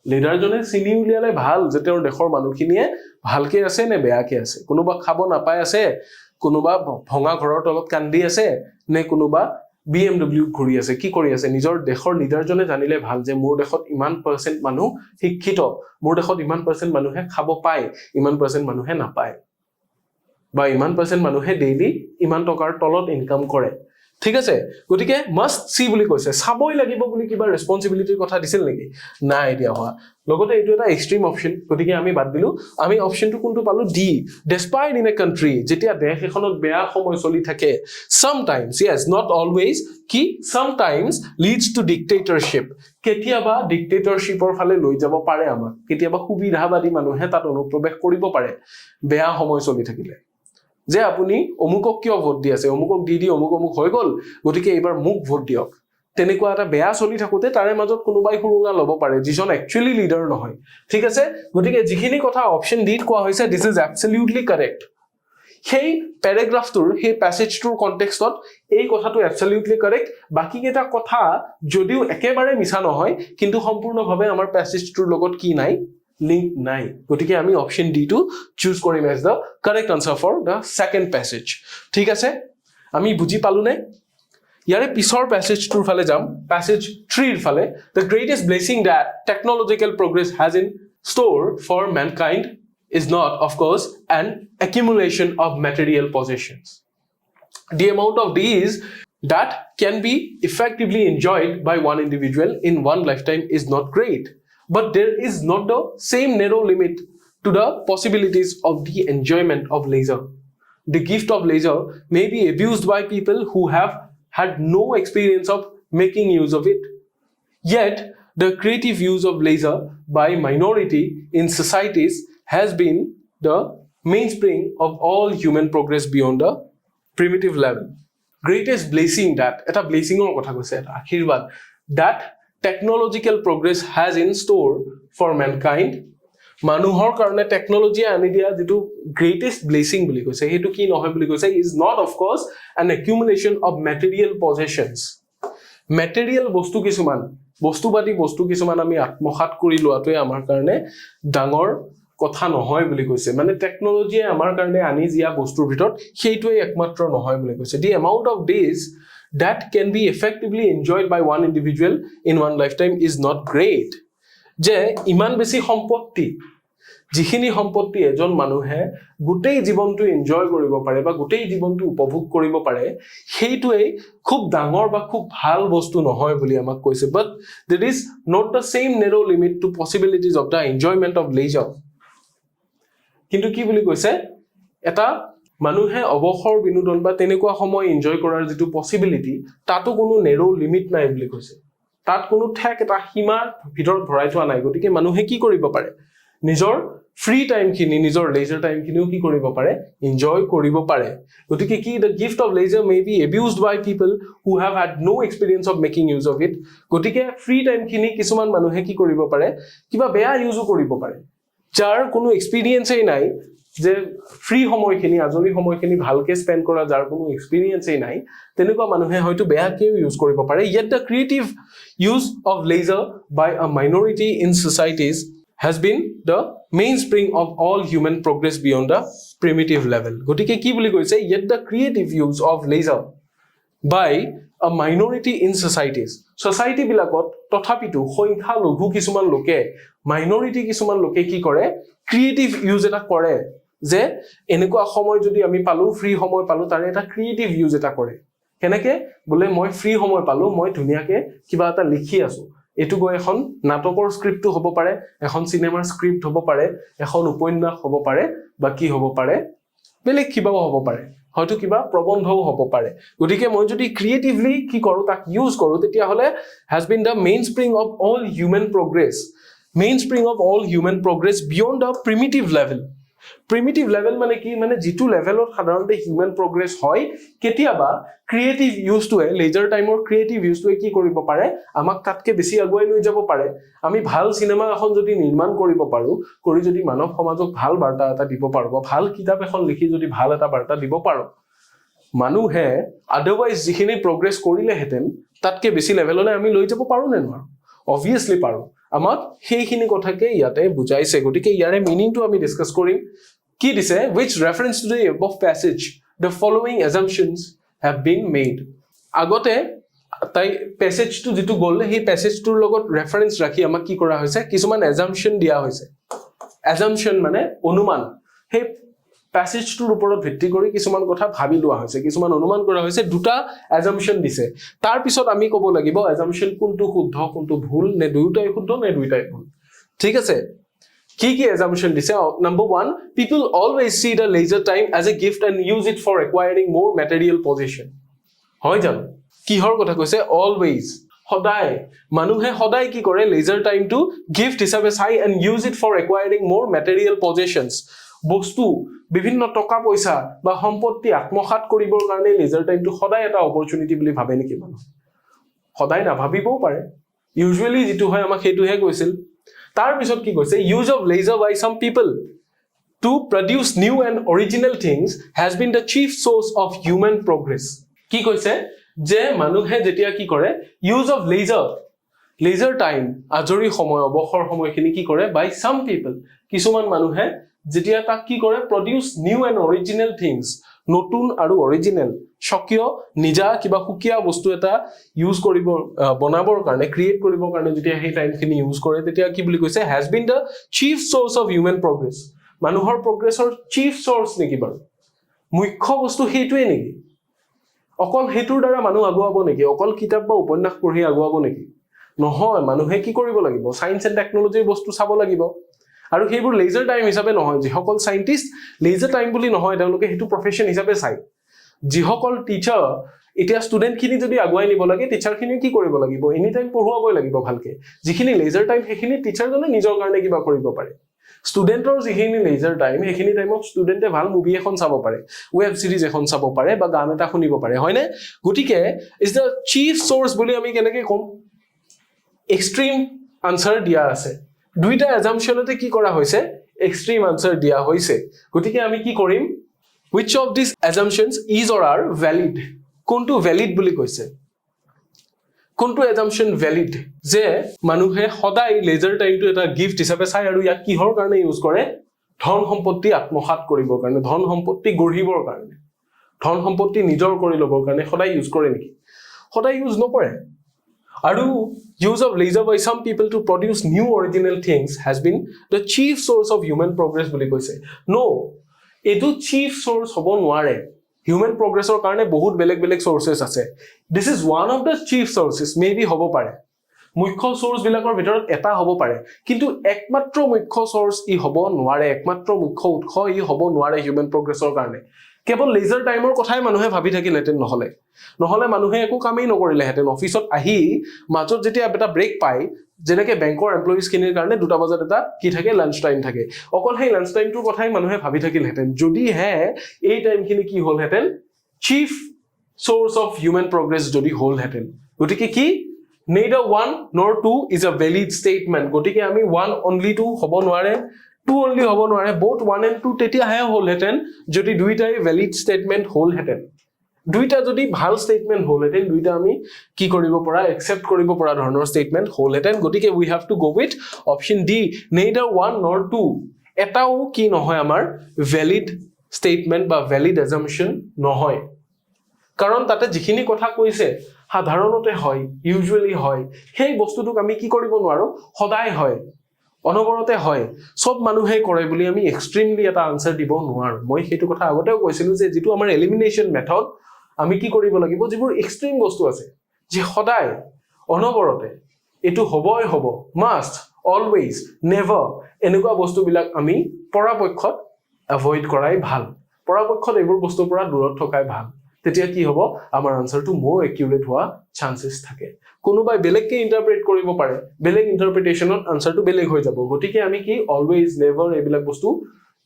লিডাৰজনে চিনি উলিয়ালে ভাল যে তেওঁৰ দেশৰ মানুহখিনিয়ে ভালকে আছে নে বেয়াকে আছে কোনোবা খাব নাপায় আছে কোনোবা ভঙা ঘৰৰ তলত কান্দি আছে নে কোনোবা BMW ঘুৰি আছে কি কৰি আছে নিজৰ দেশৰ লিডাৰজনে জানিলে ভাল যে মোৰ দেশত ইমান % মানুহ শিক্ষিত মোৰ দেশত ইমান % মানুহে খাব পায় ইমান % মানুহে নাপায় বা ইমান % মানুহে ডেইলি ইমান টকাৰ তলত ইনকাম কৰে ঠিক আছে গতিকে মাস্ট সি বুলি কৈছে চাবই লাগিব বুলি কিবা ৰেসপন্সিবিলিটিৰ কথা দিছিল নেকি নাই দিয়া হোৱা লগতে এইটো এটা এক্সট্ৰিম অপচন গতিকে আমি বাদ দিলো আমি অপচনটো কোনটো পালো D despite in a country যেতিয়া দেশ এখনত বেয়া সময় চলি থাকে sometimes yes not always কি sometimes leads to dictatorship কেতিয়াবা ডিক্টেটৰশ্বিপৰ ফালে লৈ যাব পাৰে আমাক কেতিয়াবা সুবিধাবাদী মানুহে তাত অনুপ্ৰৱেশ কৰিব পাৰে বেয়া সময় চলি থাকিলে যে আপুনি অমুকক কিয় ভোট দি আছে অমুকক দি অমুক হৈ গল গতিকে এবাৰ মুক ভোট দিয়ক তেনেকুৱা এটা বেয়া চলি থাকোতে তাৰে মাজত কোনোবাই হুৰুঙা ল'ব পাৰে যিজন একচুয়ালি লিডাৰ নহয় ঠিক আছে গতিকে যিখিনি কথা অপচন ডি ত কোৱা হৈছে দিস ইজ এবসলিউটলি কাৰেক্ট সেই প্যাৰাগ্ৰাফটোৰ সেই প্যাসেজটোৰ কনটেক্সটত এই কথাটো এবসলিউটলি কাৰেক্ট বাকি কেইটা কথা যদিও একেবাৰে মিছা নহয় কিন্তু সম্পূৰ্ণভাৱে আমাৰ প্যাসেজটোৰ লগত কি নাই link নাই গতিকে আমি অপচন ডি টু চুজ কৰিম as the correct answer for the second passage ঠিক আছে আমি বুজি পালো নে ইয়াৰে পিছৰ প্যাসেজটোৰ ফালে যাম প্যাসেজ 3 ৰ ফালে the greatest blessing that technological progress has in store for mankind is not of course an accumulation of material possessions the amount of these that can be effectively enjoyed by one individual in one lifetime is not great. But there is not the same narrow limit to the possibilities of the enjoyment of leisure. The gift of leisure may be abused by people who have had no experience of making use of it. Yet, the creative use of leisure by minority in societies has been the mainspring of all human progress beyond the primitive level. Greatest blessing that, eta blessing or kotha koise eta akhirwad, that technological progress has in store for mankind. Manuhor karone technology ani dia jitu greatest blessing buli koise hetu ki nohoy buli koise is not of course an accumulation of material possessions. Material bostu kisuman বস্তুবাদী বস্তু কিছুমান আমি আত্মসাৎ কৰি লোৱাটোৱে আমাৰ কাৰণে ডাঙৰ কথা নহয় বুলি কৈছে মানে টেকনলজিয়ে আমাৰ কাৰণে আনি জিয়া বস্তুৰ ভিতৰত সেইটোৱে একমাত্ৰ নহয় বুলি কৈছে the amount of days that can be effectively enjoyed by one individual in one lifetime is not great যে ইমান বেছি সম্পত্তি যিখিনি সম্পত্তি এজন মানুহে গোটেই জীৱনটো এনজয় কৰিব পাৰে বা গোটেই জীৱনটো উপভোগ কৰিব পাৰে সেইটোৱে খুব ডাঙৰ বা খুব ভাল বস্তু নহয় বুলি আমাক কৈছে but there is not the same narrow limit to possibilities of the enjoyment of leisure কিন্তু কি বুলি কৈছে এটা মানুহে অবসৰ বিনোদন বা তেনেকুৱা সময় এনজয় কৰাৰ যেটো পসিবিলিটি তাতো কোনো নেৰো লিমিট নাই বুলি কৈছে তাত কোনো ঠেক এটা সীমা ভিতৰত ভৰাই থোৱা নাই গতিকে মানুহে কি কৰিব পাৰে নিজৰ ফ্ৰী টাইম খিনি নিজৰ লেজাৰ টাইম খিনিও কি কৰিব পাৰে এনজয় কৰিব পাৰে গতিকে কি the gift of leisure may be abused by people who have had no experience of making use of it গতিকে ফ্ৰী টাইম খিনি কিছুমান মানুহে কি কৰিব পাৰে কিবা বেয়া ইউজও কৰিব পাৰে যাৰ কোনো এক্সপেৰিয়েন্সই নাই যে ফ্ৰী সময়খিনি আজৰি সময়খিনি ভালকে স্পেন্ড কৰা যাৰ কোনো এক্সপেৰিয়েন্সই নাই তেনেকুৱা মানুহে হয়তো বেয়াকে ইউজ কৰিব পাৰে yet the creative use of leisure by a minority in societies has been the mainspring of all human progress beyond the primitive level gotike ki boli koise yet the creative use of leisure by a minority in societies society bilakot tothapitu hoinkha loghu kisuman loke minority kisuman loke ki kore creative use eta kore je eneko samoy jodi ami palu free samoy palu tare eta creative use eta kore keneke bole moi free samoy palu moi dhuniake kiba eta likhi asu এটু গৈ এখন নাটকৰ স্ক্ৰিপ্টটো হ'ব পাৰে এখন সিনেমাৰ script হ'ব পাৰে এখন উপন্যাস হ'ব পাৰে বা কি হ'ব পাৰে বেলেগ কিবাও হ'ব পাৰে হয়তো কিবা প্ৰবন্ধও হ'ব পাৰে গতিকে মই যদি ক্ৰিয়েটিভলি কি কৰো তাক ইউজ কৰো তেতিয়া হলে has been the mainspring of all human progress beyond the primitive level primitive level মানে কি মানে যেটো লেভেলত সাধাৰণতে হিউম্যান প্ৰগ্ৰেছ হয় কেতিয়াবা ক্ৰিয়েটিভ ইউজ টু লেজাৰ টাইমৰ ক্ৰিয়েটিভ ইউজ টু কি কৰিব পাৰে আমাক তাতকে বেছি আগুৱাই লৈ যাব পাৰে আমি ভাল সিনেমা এখন যদি নিৰ্মাণ কৰিব পাৰো কৰি যদি মানৱ সমাজক ভাল বাৰ্তা এটা দিব পাৰো বা ভাল কিতাপ এখন লিখি যদি ভাল এটা বাৰ্তা দিব পাৰো মানুহে আদাৰৱাইজ যিখিনি প্ৰগ্ৰেছ কৰিলে হেতেন তাতকে বেছি লেভেললৈ আমি লৈ যাব পাৰো নে নোৱাৰো obviously পাৰো আমাক সেইখিনি কথাকে ইয়াতে বুজাইছে গতিকে ইয়াৰে মিনিংটো আমি ডিসকাস কৰিম কি দিছে which reference to the above passage the following assumptions have been made আগতে তাই প্যাসেজটো যেটো গল সেই প্যাসেজটোৰ লগত ৰেফাৰেন্স ৰাখি আমাক কি কৰা হৈছে কিছুমান assumption দিয়া হৈছে assumption মানে অনুমান সেই প্যাসেজটোৰ ওপৰত ভিত্তি কৰি কিছুমান কথা ভাবি লোৱা হৈছে কিছুমান অনুমান কৰা হৈছে দুটা assumption দিছে তাৰ পিছত আমি ক'ব লাগিব assumption কোনটো শুদ্ধ কোনটো ভুল নে দুইটাই শুদ্ধ নে দুইটাই ভুল ঠিক আছে কি assumption দিছে number 1 people always see the leisure time as a gift and use it for acquiring more material possession হয় জানো কিহৰ কথা কৈছে always সদায় মানুহে সদায় কি কৰে leisure time to gift হিচাপে চাই and use it for acquiring more material possessions বস্তু বিভিন্ন টকা পয়সা বা সম্পত্তি আত্মসাৎ কৰিবৰ কাৰণে leisure time to সদায় এটা opportunity বুলি ভাবে নেকি মানুহ সদায় না ভাবিবও পাৰে usually যেটো হয় আমাক হেতুহে কৈছিল তাৰ পিছত কি কৈছে use of leisure by some people to produce new and original things has been the chief source of human progress কি কৈছে যে মানুহে যেতিয়া কি কৰে use of leisure time আজৰি সময় অবসৰ সময়খিনি কি কৰে by some people কিছুমান মানুহে যেতিয়া তাক কি কৰে produce new and original things নতুন আৰু অৰিজিনাল স্বকীয় নিজা কিবা হুকিয়া বস্তু এটা ইউজ কৰিব বনাবৰ কাৰণে ক্ৰিয়েট কৰিবৰ কাৰণে যেতিয়া সেই টাইমখিনি ইউজ কৰে তেতিয়া কি বুলি কৈছে has been the chief source of human progress মানুহৰ প্ৰগ্ৰেছৰ chief source নেকি বাৰু মুখ্য বস্তু হেতুৱে নেকি অকল হেতুৰ দ্বাৰা মানুহ আগুৱাব নেকি অকল কিতাপ বা উপন্যাস পঢ়ি আগুৱাব নেকি নহয় মানুহে কি কৰিব লাগিব সায়েন্স এণ্ড টেকনলজিৰ বস্তু চাব লাগিব আৰু সেইবোৰ লেজাৰ টাইম হিচাপে নহয় যিসকল সায়েন্টিষ্ট লেজাৰ টাইম বুলি নহয় তেওঁলোকে হেতু প্ৰফেশন হিচাপে চাই যিসকল টিচাৰ এতিয়া ষ্টুডেন্ট খিনি যদি আগুৱাই নিব লাগে টিচাৰ খিনি কি কৰিব লাগিব এনি টাইম পঢ়ুৱাবই লাগিব ভালকে যিখিনি লেজাৰ টাইম সেইখিনি টিচাৰজনে নিজৰ কাৰণে কিবা কৰিব পাৰে ষ্টুডেন্টৰ যিখিনি লেজাৰ টাইম সেইখিনি টাইমত ষ্টুডেন্টে ভাল মুভি এখন চাব পাৰে ওয়েব সিৰিজ এখন চাব পাৰে বা গান এটা শুনিব পাৰে হয়নে গটিকে ইজ দা চিফ সোৰ্স বুলি আমি কেনেকৈ কম এক্সট্ৰিম আনসাৰ দিয়া আছে দুইটা অ্যাজাম্পশনতে কি কৰা হৈছে এক্সট্ৰিম আনসাৰ দিয়া হৈছে গটিকে আমি কি কৰিম which of these assumptions is or are valid কোনটো ভ্যালিড বুলি কৈছে কোনটো assumption valid যে মানুহে সদায় লেজাৰ টাইমটো এটা গিফট হিচাপে চাই আৰু ইয়াক কিহৰ কাৰণে ইউজ কৰে ধন সম্পত্তি আত্মসাৎ কৰিবৰ কাৰণে ধন সম্পত্তি গঢ়িবৰ কাৰণে ধন সম্পত্তি নিজৰ কৰি লবৰ কাৰণে সদায় ইউজ কৰে নেকি সদায় ইউজ নকৰে আৰু use of leisure by some people to produce new original things has been the chief source of human progress বুলি কৈছে no এটো chief source হ'ব নোৱাৰে human progressৰ কাৰণে বহুত বেলেগ বেলেগ sources আছে this is one of the chief sources maybe হ'ব পাৰে মুখ্য source বিলাকৰ ভিতৰত এটা হ'ব পাৰে কিন্তু একমাত্ৰ মুখ্য source ই হ'ব নোৱাৰে একমাত্ৰ মুখ্য উৎস ই হ'ব নোৱাৰে human progressৰ কাৰণে কেৱল লেজাৰ টাইমৰ কথাই মানুহে ভাবি থাকিলেহেঁতেন নহলে মানুহে একো কামেই নকৰিলেহেঁতেন অফিচত আহি মাজত যেতিয়া এটা ব্ৰেক পায় যেনেকে বেংকৰ এমপ্লয়িজ খিনিৰ কাৰণে 2টা বজাত এটা কি থাকে লাঞ্চ টাইম থাকে অকল সেই লাঞ্চ টাইমটোৰ কথাই মানুহে ভাবি থাকিলেহেঁতেন যদি হে এই টাইমখিনি কি হ'লহেঁতেন chief source of human progress যদি হ'লহেঁতেন গতিকে কি neither 1 nor 2 is a valid statement গতিকে আমি 1 only 2 হ'ব নোৱাৰে 2 only হ'ব নোৱাৰে both 1 and 2 তেতিয়া হে হ'লহেঁতেন যদি দুইটাই ভ্যালিড স্টেটমেন্ট হ'লহেঁতেন দুইটা যদি ভাল স্টেটমেন্ট হ'লহেঁতেন দুইটা আমি কি কৰিব পৰা একসেপ্ট কৰিব পৰা ধৰণৰ স্টেটমেন্ট হ'লহেঁতেন গতিকে we have to go with option D neither 1 nor 2 এটাও কি নহয় আমাৰ ভ্যালিড স্টেটমেন্ট বা ভ্যালিড assumption নহয় কাৰণ তাতে যিখিনি কথা কৈছে সাধাৰণতে হয় ইউজুৱেলি হয় সেই বস্তুটোক আমি কি কৰিব নোৱাৰো সদায় হয় অনবৰতে হয় সব মানুহে কৰে বুলি আমি এক্সট্ৰিমলি এটা আনসাৰ দিব নোৱাৰো মই সেইটো কথা আগতেও কৈছিলো যে যেটো আমাৰ এলিমিনেশন মেথড আমি কি কৰিব লাগিব যিবোৰ এক্সট্ৰিম বস্তু আছে যে সদায় অনবৰতে এটো হবই হব মাস্ট অলৱেজ নেভাৰ এনেকুৱা বস্তুবিলাক আমি পৰাপক্ষত এভয়েড কৰাই ভাল পৰাপক্ষত এইবোৰ বস্তুৰ পৰা দূৰত থকাই ভাল তেতিয়া কি হ'ব আমাৰ আনসাৰটো মোৰ একিউৰেট হোৱা চান্সেস থাকে কোনোবাই বেলেগকে ইন্টাৰপ্ৰেট কৰিব পাৰে বেলেগ ইন্টাৰপ্ৰিটেশনত আনসাৰটো বেলেগ হৈ যাব গতিকে আমি কি অলৱেজ নেভাৰ এইবিলাক বস্তু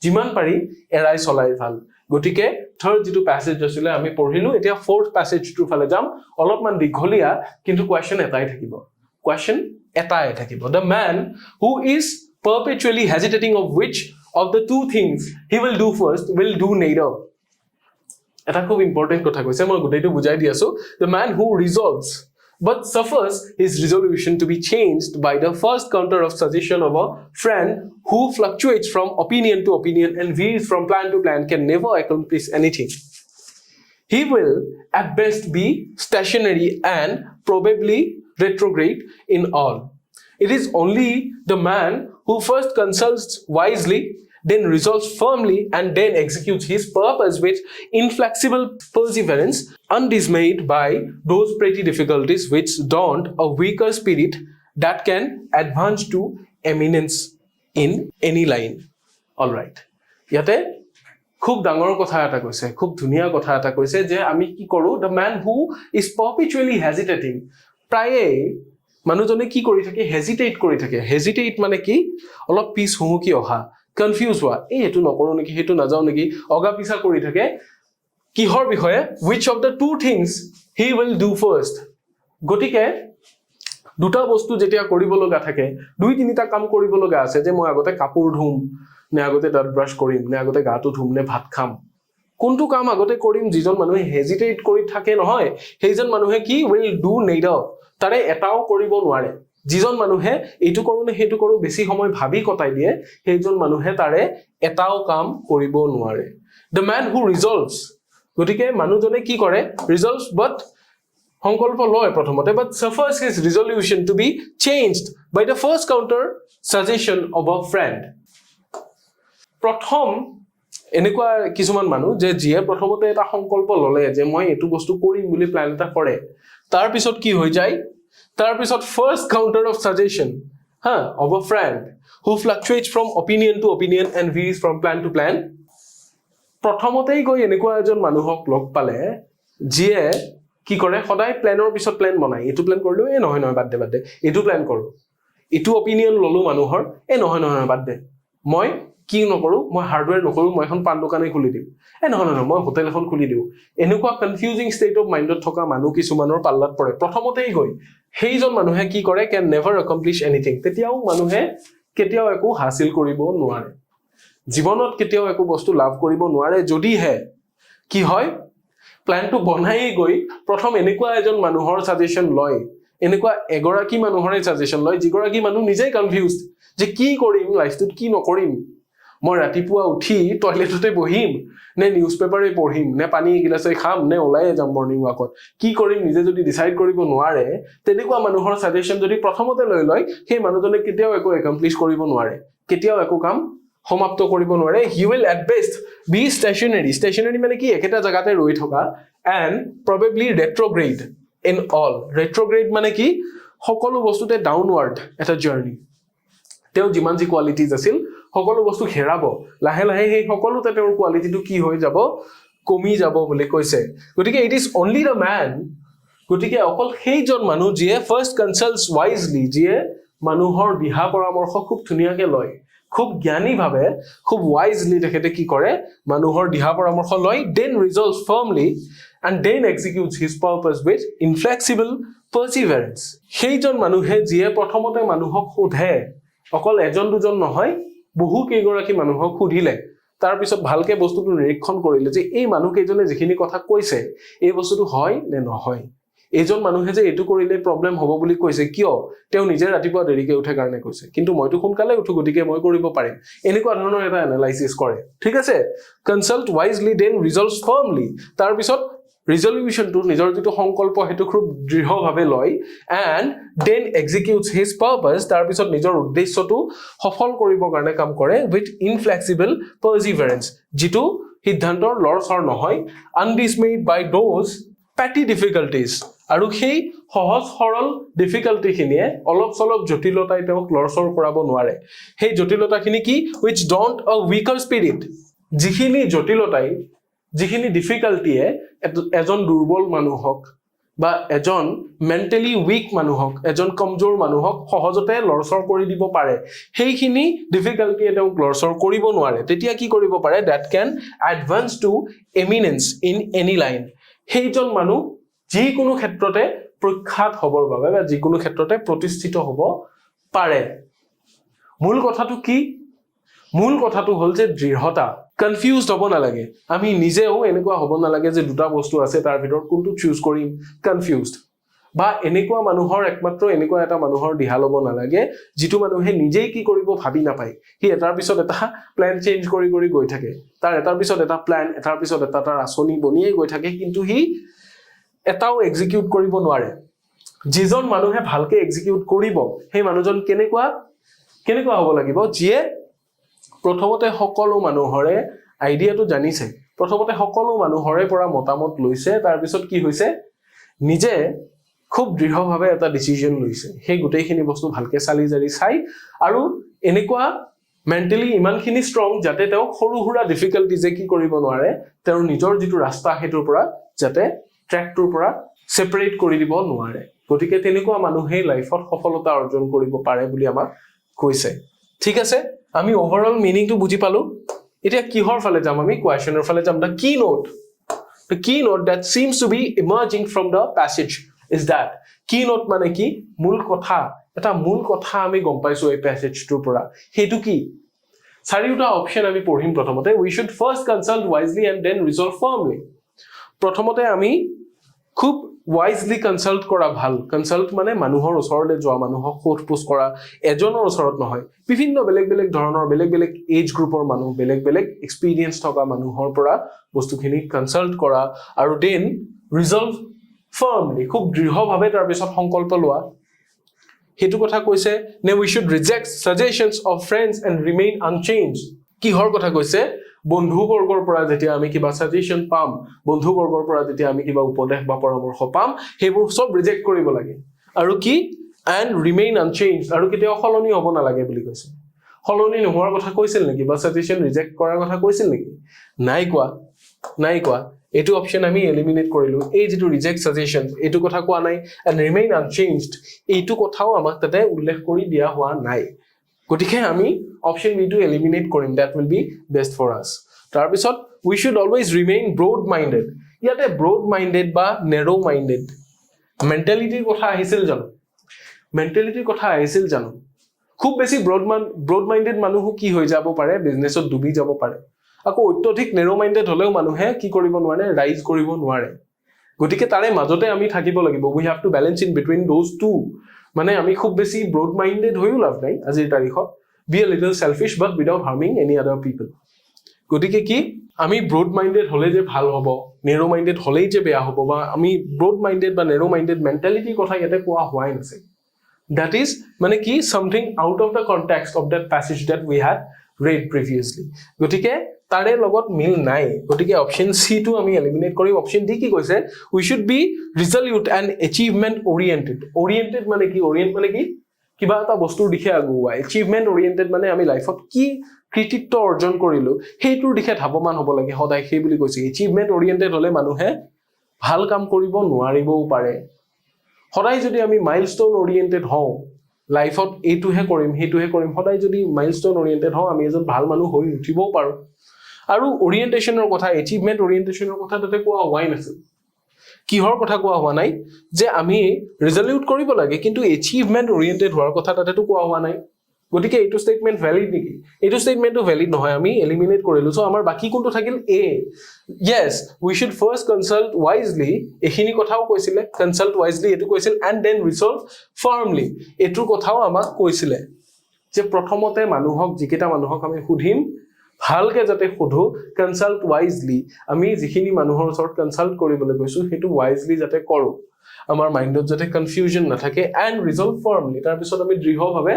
যিমান পাৰি এৰাই চলাই ভাল গতিকে থাৰ্ড যেটো প্যাসেজ আছিল আমি পঢ়িলো এতিয়া ফোৰ্থ প্যাসেজটোৰ ফালে যাম অলপমান দীঘলীয়া কিন্তু কোৱেশ্চন এটাই থাকিব কোৱেশ্চন এটাই থাকিব the man who is perpetually hesitating of which of the two things he will do first will do neither এটা খুব ইম্পৰ্টেন্ট কথা কৈছে মই গুটেইটো বুজাই দি আছো the man who resolves but suffers his resolution to be changed by the first counter of suggestion of a friend who fluctuates from opinion to opinion and veers from plan to plan can never accomplish anything he will at best be stationary and probably retrograde in all it is only the man who first consults wisely then resolves firmly and then executes his purpose with inflexible perseverance, undismayed by those petty difficulties which daunt a weaker spirit that can advance to eminence in any line. All right. Yate খুব ডাঙৰ কথা এটা কৈছে খুব ধুনিয়া কথা এটা কৈছে যে আমি কি কৰো the man who is perpetually hesitating প্ৰায়ে মানুহজনে কি কৰি থাকে হেজিটেট মানে কি অলপ পিছ হুমুকি অহা কনফিউজ হোৱা এটো নকৰো নেকি হেতু নাযাও নেকি অগা পিছা কৰি থাকে কিহৰ বিষয়ে which of the two things he will do first গটিকে দুটা বস্তু যেতিয়া কৰিব লগা থাকে দুই তিনিটা কাম কৰিব লগা আছে যে মই আগতে কাপোৰ ধুম নে আগতে দাঁত ব্ৰাশ কৰিম নে আগতে গাটো ধুম নে ভাত খাম কোনটো কাম আগতে কৰিম যিজন মানুহে হেজিটেট কৰি থাকে নহয় সেইজন মানুহে কি will do neither তাৰে এটাও কৰিব নোৱাৰে যিজন মানুহে এইটো কৰো নে হেতু কৰো বেছি সময় ভাবি কটাই দিয়ে সেইজন মানুহে তাৰে এটাও কাম কৰিব নোৱাৰে the man who resolves গটিকে মানুহজনে কি কৰে resolves but সংকল্প লয় প্ৰথমতে but suffers his resolution to be changed by the first counter suggestion of a friend প্ৰথম এনেকুৱা কিছুমান মানুহ যে যিয়ে প্ৰথমতে এটা সংকল্প ললে যে মই এটো বস্তু কৰিম বুলি প্ল্যান এটা কৰে তাৰ পিছত কি হৈ যায় তাৰ পিছত first counter of suggestion of a friend who fluctuates from opinion to opinion and varies from plan to plan প্ৰথমতেই গৈ এনেকুৱা এজন মানুহক লগ পালে যিয়ে কি কৰে সদায় প্ল্যানৰ পিছত প্ল্যান বনায় এটো প্ল্যান কৰিলো এ নহয় নহয় বাদ দে এটো প্ল্যান কৰো এটো অপিনিয়ন ললো মানুহৰ এ নহয় নহয় বাদ দে মই কি নকৰো মই হাৰ্ডৱেৰ নকৰো মই এখন পান দোকানে খুলি দিম এ নহয় নহয় মই হোটেল এখন খুলি দিও এনেকুৱা কনফিউজিং ষ্টেট অফ মাইন্ডত থকা মানুহ কিছুমানৰ পাল্লাত পৰে প্ৰথমতেই গৈ সেইজন মানুহে কি কৰে can never accomplish anything তেতিয়াও মানুহে কেতিয়াও একো হাসিল কৰিব নোৱাৰে জীৱনত কেতিয়াও একো বস্তু লাভ কৰিব নোৱাৰে যদিহে কি হয় প্ল্যানটো বনাই গৈ প্ৰথম এনেকুৱা এজন মানুহৰ সাজেশন লয় এনেকুৱা এগৰাকী মানুহৰ সাজেশন লয় যিগৰাকী মানুহ নিজেই কনফিউজড যে কি কৰিম লাইফটোত কি নকৰিম মই ৰাতিপুৱা উঠি টয়লেটতে বহিম নে নিউজপেপাৰে পঢ়িম নে পানী গিলাসে খাম নে ওলাই যাম মৰ্নিং ৱাকত কি কৰিম নিজে যদি ডিসাইড কৰিব নোৱাৰে তেনেকুৱা মানুহৰ সাজেশন যদি প্ৰথমতে লৈ লয় সেই মানুহজনে কেতিয়াও একো একমপ্লিশ কৰিব নোৱাৰে কেতিয়াও একো কাম সমাপ্ত কৰিব নোৱাৰে he will at best be stationary মানে কি একেটা জায়গাতে ৰৈ থকা and probably retrograde in all retrograde মানে কি সকলো বস্তুতে ডাউনৱাৰ্ড এটা জাৰ্নি তেও যিমান যি কোৱালিটিজ আছিল সকলো বস্তু হেৰাব লাহে লাহে সেই সকলোতে তেওঁৰ কোৱালিটিটো কি হৈ যাব কমি যাব বুলি কৈছে গতিকে it is only the man গতিকে অকল সেইজন মানুহ যিয়ে ফাৰ্স্ট কনসাল্টস ৱাইজলি যিয়ে মানুহৰ দিহা পৰামৰ্শ খুব ধুনিয়াকে লয় খুব জ্ঞানী ভাবে খুব ৱাইজলি তেখেতে কি কৰে মানুহৰ দিহা পৰামৰ্শ লয় then resolves firmly and then executes his purpose with inflexible perseverance সেইজন মানুহে যিয়ে প্ৰথমতে মানুহক সোধে অকল এজন দুজন নহয় বহু কেইগৰাকী মানুহক সুধিলে তাৰ পিছত ভালকে বস্তুটো নিৰীক্ষণ কৰিলে যে এই মানুহ কেইজনে যিখিনি কথা কৈছে এই বস্তুটো হয় নে নহয় এজন মানুহে যে এটো কৰিলে প্ৰবলেম হ'ব বুলি কৈছে কিয় তেও নিজে ৰাতিপুৱা দেৰিকে উঠে কাৰণে কৈছে কিন্তু মইতো সোনকালে উঠো গতিকে মই কৰিব পাৰিম এনেকুৱা ধৰণৰ এটা এনালাইসিস কৰে ঠিক আছে কনসাল্ট ৱাইজলি দেন ৰিজলভস ফাৰ্মলি তাৰ পিছত resolution to নিজৰ যেটো সংকল্প হেতু খুব দৃঢ়ভাৱে লয় and then executes his purpose তাৰ পিছত নিজৰ উদ্দেশ্যটো সফল কৰিবৰ কাৰণে কাম কৰে with inflexible perseverance যেটো সিদ্ধান্তৰ লৰচৰ নহয় undismayed by those petty difficulties আৰু সেই সহজ সৰল ডিফিকাল্টি খিনিয়ে অলপ সলপ জটিলতাই তেওঁক লৰচৰ কৰাব নোৱাৰে সেই জটিলতাখিনি কি which don't a weaker spirit যিখিনি জটিলতাই যিখিনি ডিফিকাল্টিয়ে এজন দুৰ্বল মানুহক বা এজন মেন্টালি উইক মানুহক এজন কমজোৰ মানুহক সহজতে লৰচৰ কৰি দিব পাৰে সেইখিনি ডিফিকাল্টি তেওঁক লৰচৰ কৰিব নোৱাৰে তেতিয়া কি কৰিব পাৰে that can advance to eminence in any line সেইজন মানুহ যিকোনো ক্ষেত্ৰতে প্ৰখ্যাত হ'বৰ বাবে বা যিকোনো ক্ষেত্ৰতে প্ৰতিষ্ঠিত হ'ব পাৰে মূল কথাটো কি মূল কথাটো হল যে দৃঢ়তা কনফিউজড হ'ব নালাগে আমি নিজেও এনেকুৱা হ'ব নালাগে যে দুটা বস্তু আছে তাৰ ভিতৰত কোনটো চুজ কৰিম কনফিউজড বা এনেকুৱা মানুহৰ একমাত্ৰ এনেকুৱা এটা মানুহৰ দিহা ল'ব নালাগে যিটো মানুহে নিজেই কি কৰিব ভাবি নাপায় হি এটাৰ পিছত এটা প্ল্যান চেঞ্জ কৰি গৈ থাকে তাৰ এটাৰ পিছত এটা প্ল্যান এটাৰ পিছত এটা তাৰ আচনি বনিয়ে গৈ থাকে কিন্তু হি এটাও এক্সিকিউট কৰিব নোৱাৰে যিজন মানুহে ভালকে এক্সিকিউট কৰিব সেই মানুহজন কেনেকুৱা হ'ব লাগিব যিয়ে প্ৰথমতে সকলো মানুহৰে আইডিয়াটো জানিছে প্ৰথমতে সকলো মানুহৰে পৰা মতামত লৈছে তাৰ পিছত কি হৈছে নিজে খুব দৃঢ়ভাৱে এটা ডিসিশন লৈছে সেই গোটেইখিনি বস্তু ভালকে চালি জাৰি চাই আৰু এনেকুৱা মেন্টালি ইমানখিনি ষ্ট্ৰং যাতে তেওঁ সৰু হুৰা ডিফিকাল্টি যে কি কৰিব নোৱাৰে তেওঁৰ নিজৰ যেটো ৰাস্তা হেতুৰ পৰা যাতে ট্ৰেকটোৰ পৰা সেপাৰেট কৰি দিব নোৱাৰে গতিকে তেনেকুৱা মানুহে লাইফত সফলতা অৰ্জন কৰিব পাৰে বুলি আমাক কৈছে ঠিক আছে আমি ওভাৰঅল মিনিংটো বুজি পালো এতিয়া কিহৰ ফালে যাম আমি কোৱেশ্চনৰ ফালে যাম the keynote that seems to be emerging from the passage is that keynote মানে কি মূল কথা এটা মূল কথা আমি গম পাইছো এই প্যাসেজটোৰ পৰা হেতু কি চাৰিটা অপচন আমি পঢ়িম প্ৰথমতে we should first consult wisely and then resolve firmly প্ৰথমতে আমি খুব wisely consult কৰা ভাল consult মানে মানুহৰ ওচৰলৈ যোৱা মানুহক সোধপোছ কৰা এজনৰ ওচৰত নহয় বিভিন্ন বেলেগ ধৰণৰ বেলেগ এজ গ্ৰুপৰ মানুহ বেলেগ এক্সপেৰিয়েন্স থকা মানুহৰ পৰা বস্তুখিনি consult কৰা আৰু then resolve firmly খুব দৃঢ়ভাৱে তাৰ পিছত সংকল্প লোৱা হেতু কথা কৈছে নে we should reject suggestions of friends and remain unchanged কিহৰ কথা কৈছে বন্ধুবৰ্গৰ পৰা যেতিয়া আমি কিবা সাজেশন পাম বন্ধুবৰ্গৰ পৰা যেতিয়া আমি কিবা উপদেশ বা পৰামৰ্শ পাম সেইবোৰ সব ৰিজেক্ট কৰিব লাগে আৰু কি and remain unchanged আৰু কেতিয়াও সলনি হ'ব নালাগে বুলি কৈছে সলনি নোহোৱাৰ কথা কৈছিল নেকি বা সাজেশন ৰিজেক্ট কৰাৰ কথা কৈছিল নেকি নাই কোৱা এটো অপচন আমি এলিমিনেট কৰিলো এই যেটো ৰিজেক্ট সাজেশন এটো কথা কোৱা নাই and remain unchanged এইটো কথাও আমাক তাতে উল্লেখ কৰি দিয়া হোৱা নাই গতিকে আমি অপচন বি টো এলিমিনেট কৰিম that will be best for us তাৰ পিছত we should always remain broad minded ইয়াতে broad minded বা narrow minded মেন্টালিটিৰ কথা আহিছিল জানো খুব বেছি ব্ৰড মাইন্ডেড মানুহ কি হৈ যাব পাৰে বিজনেছত ডুবি যাব পাৰে আকৌ অত্যধিক নেৰো মাইন্ডেড হলেও মানুহে কি কৰিব নোৱাৰে ৰাইজ কৰিব নোৱাৰে গতিকে তাৰে মাজতে আমি থাকিব লাগিব we have to balance in between those two মানে আমি খুব বেছি ব্ৰড মাইন্ডেড হৈও লাভ নাই আজিৰ তাৰিখত be a little selfish but without harming any other people গতিকে কি আমি ব্ৰড মাইন্ডেড হলে যে ভাল হ'ব নেৰো মাইন্ডেড হলেই যে বেয়া হ'ব বা আমি ব্ৰড মাইন্ডেড বা নেৰো মাইন্ডেড মেন্টালিটি কথা ইয়াতে কোৱা হোৱাই নাছে that is মানে কি something out of the context of that passage that we had read previously গতিকে তাৰে লগত মিল নাই গতিকে অপচন সি টো আমি এলিমিনেট কৰিম অপচন ডি কি কৈছে we should be resolute and achievement oriented মানে কি orient মানে কি কিবা এটা বস্তুৰ দিশে আগুৱা achievement oriented মানে আমি লাইফত কি কৃতিত্ব অৰ্জন কৰিলো হেইটোৰ দিশে ধাৱমান হ'ব লাগে সদায় সেই বুলি কৈছে achievement oriented হলে মানুহে ভাল কাম কৰিব নোৱাৰিবও পাৰে সদায় যদি আমি মাইলস্টোন ওৰিয়েন্টেড হওঁ লাইফত এইটোহে কৰিম হেইটোহে কৰিম সদায় যদি মাইলস্টোন ওৰিয়েন্টেড হওঁ আমি এজন ভাল মানুহ হৈ উঠিবও পাৰো আৰু ওৰিয়েন্টেশনৰ কথা এচিভমেন্ট ওৰিয়েন্টেশনৰ কথা তাতে কোৱা হোৱাই নাছিল কিহৰ কথা কোৱা হোৱা নাই যে আমি ৰিজলিউট কৰিব লাগে কিন্তু এচিভমেন্ট ওৰিয়েন্টেড হোৱাৰ কথা তাতেটো কোৱা হোৱা নাই গতিকে এইটো স্টেটমেন্ট ভ্যালিড নেকি এইটো স্টেটমেন্টটো ভ্যালিড নহয় আমি এলিমিনেট কৰিলো সো আমাৰ বাকি কোনটো থাকিল এ yes we should first consult wisely এখিনি কথাও কৈছিলে consult wisely এটো কৈছিল and then resolve firmly এটো কথাও আমাক কৈছিলে যে প্ৰথমতে মানুহক যিকেটা মানুহক আমি সুধিম ভালকে যাতে খুধো consult wisely আমি যিখিনি মানুহৰ ওচৰত consult কৰিবলৈ কৈছো হেতু wisely যাতে কৰো আমাৰ মাইন্ডত যাতে কনফিউজন না থাকে and resolve firmly তাৰ পিছত আমি দৃঢ়ভাৱে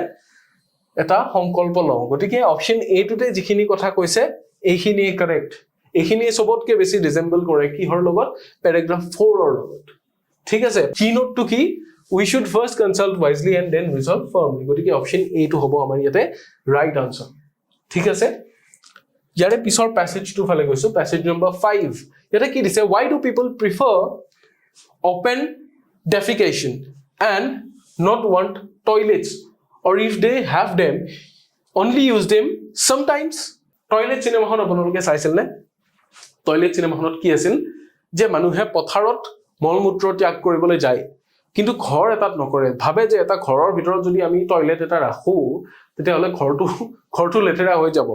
এটা সংকল্প লওঁ গতিকে অপচন এ টোতে যিখিনি কথা কৈছে এইখিনি কাৰেক্ট এইখিনি সবতকে বেছি ৰিজেম্বল কৰে কিহৰ লগত প্যাৰাগ্ৰাফ 4 ৰ লগত ঠিক আছে কি নোট টু কি we should first consult wisely and then resolve firmly গতিকে অপচন এ টো হ'ব আমাৰ ইয়াতে ৰাইট আনসাৰ ঠিক আছে ইয়াৰে পিছৰ প্যাসেজ টো ফালে গৈছো প্যাসেজ নম্বৰ 5 ইয়াতে কি দিছে why do people prefer open defecation and not want toilets or if they have them only use them sometimes toilet cinema hon আপোনালোকে চাইছিল নে toilet cinema honot কি আছিল যে মানুহে পথাৰত মলমূত্ৰ ত্যাগ কৰিবলৈ যায় কিন্তু ঘৰ এটাত নকৰে ভাবে যে এটা ঘৰৰ ভিতৰত যদি আমি টয়লেট এটা ৰাখো তেতিয়া হলে ঘৰটো লেতেৰা হৈ যাব